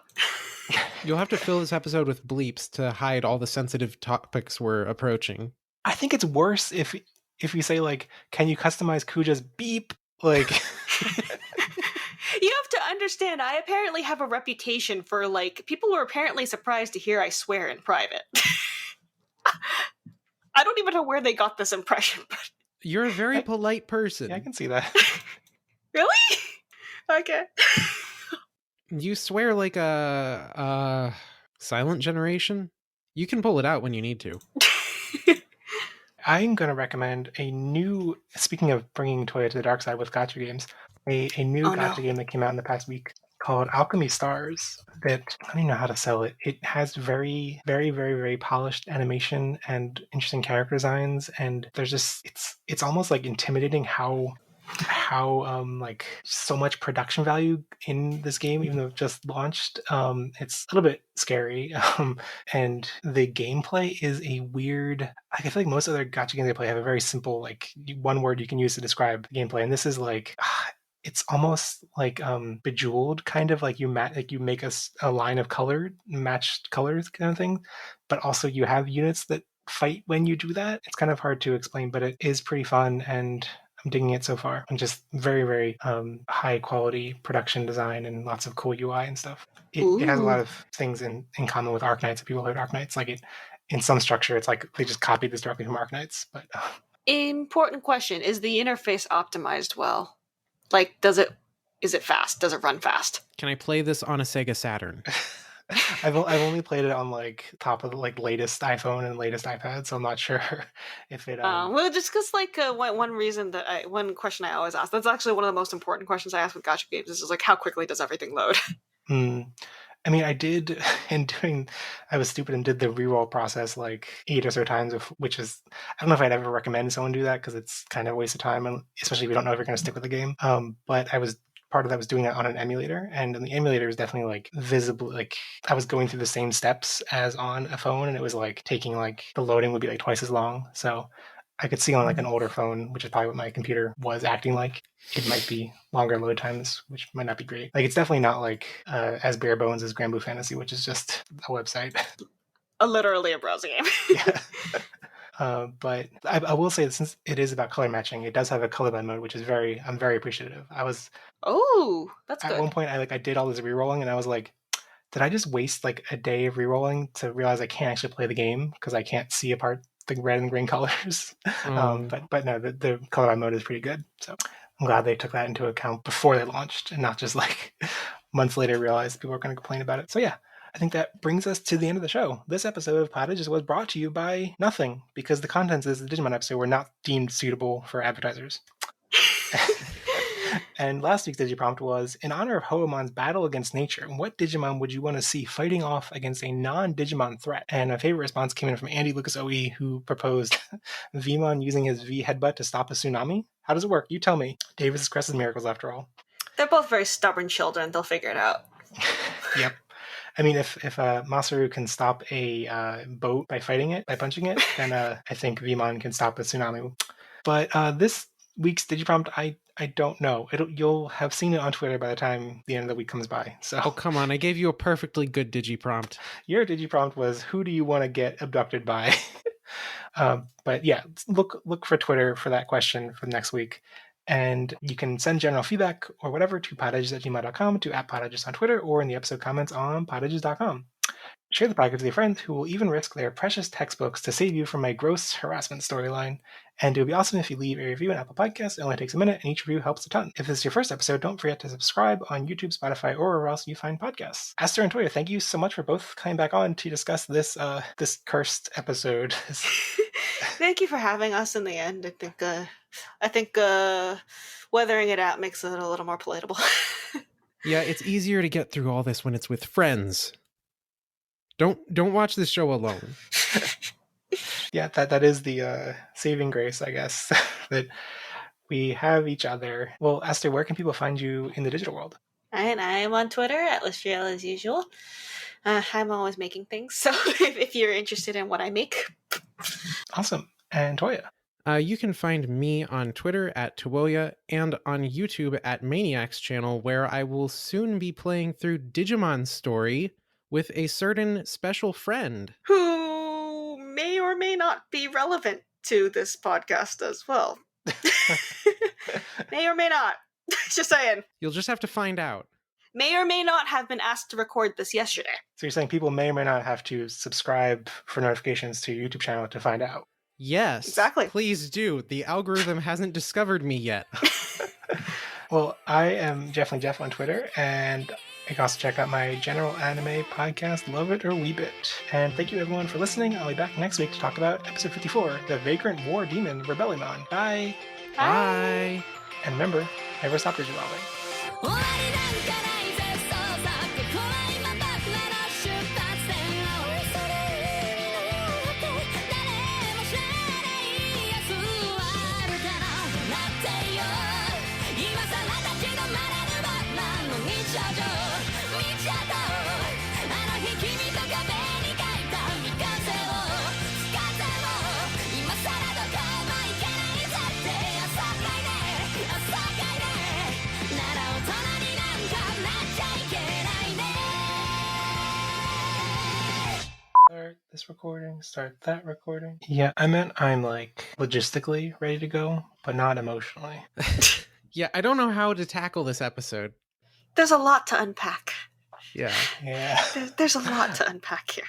You'll have to fill this episode with bleeps to hide all the sensitive topics we're approaching. I think it's worse if you say like, "Can you customize Kuja's beep?" Like, you have to understand. I apparently have a reputation for like people are apparently surprised to hear I swear in private. I don't even know where they got this impression, but you're a very polite person. Yeah, I can see that. Really? Okay. You swear like a silent generation? You can pull it out when you need to. I'm going to recommend a new, speaking of bringing Touya to the dark side with gacha games, a new gacha game that came out in the past week called Alchemy Stars that, I don't even know how to sell it. It has very, very, very, very polished animation and interesting character designs, and there's just, it's almost like intimidating how like so much production value in this game, even though it just launched. It's a little bit scary, and the gameplay is a weird, like, I feel like most other gacha games I play have a very simple, like, one word you can use to describe the gameplay, and this is like it's almost like Bejeweled, kind of like you make a line of matched colors kind of thing, but also you have units that fight when you do that. It's kind of hard to explain, but it is pretty fun, and I'm digging it so far. And just very, very high quality production design and lots of cool UI and stuff. It has a lot of things in common with Arknights. If people heard Arknights, like in some structure, it's like they just copied this directly from Arknights. But Important question: is the interface optimized well? Like, is it fast? Does it run fast? Can I play this on a Sega Saturn? I've only played it on like top of the like latest iPhone and latest iPad, so I'm not sure if it. Well, just because like one question I always ask. That's actually one of the most important questions I ask with gacha games. Is like, how quickly does everything load? I mean, I was stupid and did the reroll process like 8 or so times, which is, I don't know if I'd ever recommend someone do that because it's kind of a waste of time, and especially if you don't know if you're going to stick with the game. But part of that was doing that on an emulator, and the emulator is definitely like visible, like I was going through the same steps as on a phone, and it was like taking like the loading would be like twice as long. So I could see on like an older phone, which is probably what my computer was acting like, it might be longer load times, which might not be great. Like, it's definitely not like as bare bones as Grand Blue Fantasy, which is just a website. Literally a browser game. Yeah. But I will say that since it is about color matching, it does have a colorblind mode, which is I'm very appreciative. That's good. At one point, I did all this rerolling, and I was like, did I just waste like a day of rerolling to realize I can't actually play the game because I can't see apart the red and green colors? But no, the colorblind mode is pretty good. So I'm glad they took that into account before they launched, and not just like months later realized people were going to complain about it. So yeah, I think that brings us to the end of the show. This episode of Pottages was brought to you by nothing, because the contents of the Digimon episode were not deemed suitable for advertisers. And last week's Digiprompt was, in honor of Hoemon's battle against nature, what Digimon would you want to see fighting off against a non-Digimon threat? And my favorite response came in from Andy Lucas OE, who proposed Vmon using his V headbutt to stop a tsunami. How does it work? You tell me. Davis is Cress's miracles, after all. They're both very stubborn children. They'll figure it out. Yep. I mean, if Masaru can stop a boat by punching it, then I think Vmon can stop a tsunami. But this week's Digiprompt, I don't know. You'll have seen it on Twitter by the time the end of the week comes by. So, oh, come on. I gave you a perfectly good Digiprompt. Your Digiprompt was, who do you want to get abducted by? But yeah, look for Twitter for that question for next week. And you can send general feedback or whatever to pottages@gmail.com, to @pottages on Twitter, or in the episode comments on pottages.com. Share the podcast with your friends who will even risk their precious textbooks to save you from my gross harassment storyline. And it would be awesome if you leave a review on Apple Podcasts. It only takes a minute, and each review helps a ton. If this is your first episode, don't forget to subscribe on YouTube, Spotify, or wherever else you find podcasts. Aster and Touya, thank you so much for both coming back on to discuss this cursed episode. Thank you for having us in the end. I think weathering it out makes it a little more palatable. Yeah, it's easier to get through all this when it's with friends. Don't watch this show alone. Yeah, that is the saving grace, I guess, that we have each other. Well, Aster, where can people find you in the digital world? And I am on Twitter at Listriel as usual. I'm always making things, so if you're interested in what I make. Awesome. And Touya? You can find me on Twitter at Tuoya and on YouTube at Maniacs channel, where I will soon be playing through Digimon Story with a certain special friend who may or may not be relevant to this podcast as well. May or may not. Just saying. You'll just have to find out. May or may not have been asked to record this yesterday. So you're saying people may or may not have to subscribe for notifications to your YouTube channel to find out? Yes. Exactly. Please do. The algorithm hasn't discovered me yet. Well, I am Jeffly Jeff on Twitter, and you can also check out my general anime podcast, Love It or Weeb It. And thank you everyone for listening. I'll be back next week to talk about episode 54, The Vagrant War Demon Rebellion. Bye! Bye! And remember, never stop digivolving. Start this recording, start that recording. Yeah, I meant I'm like logistically ready to go, but not emotionally. Yeah, I don't know how to tackle this episode. There's a lot to unpack. Yeah. Yeah. There's a lot to unpack here.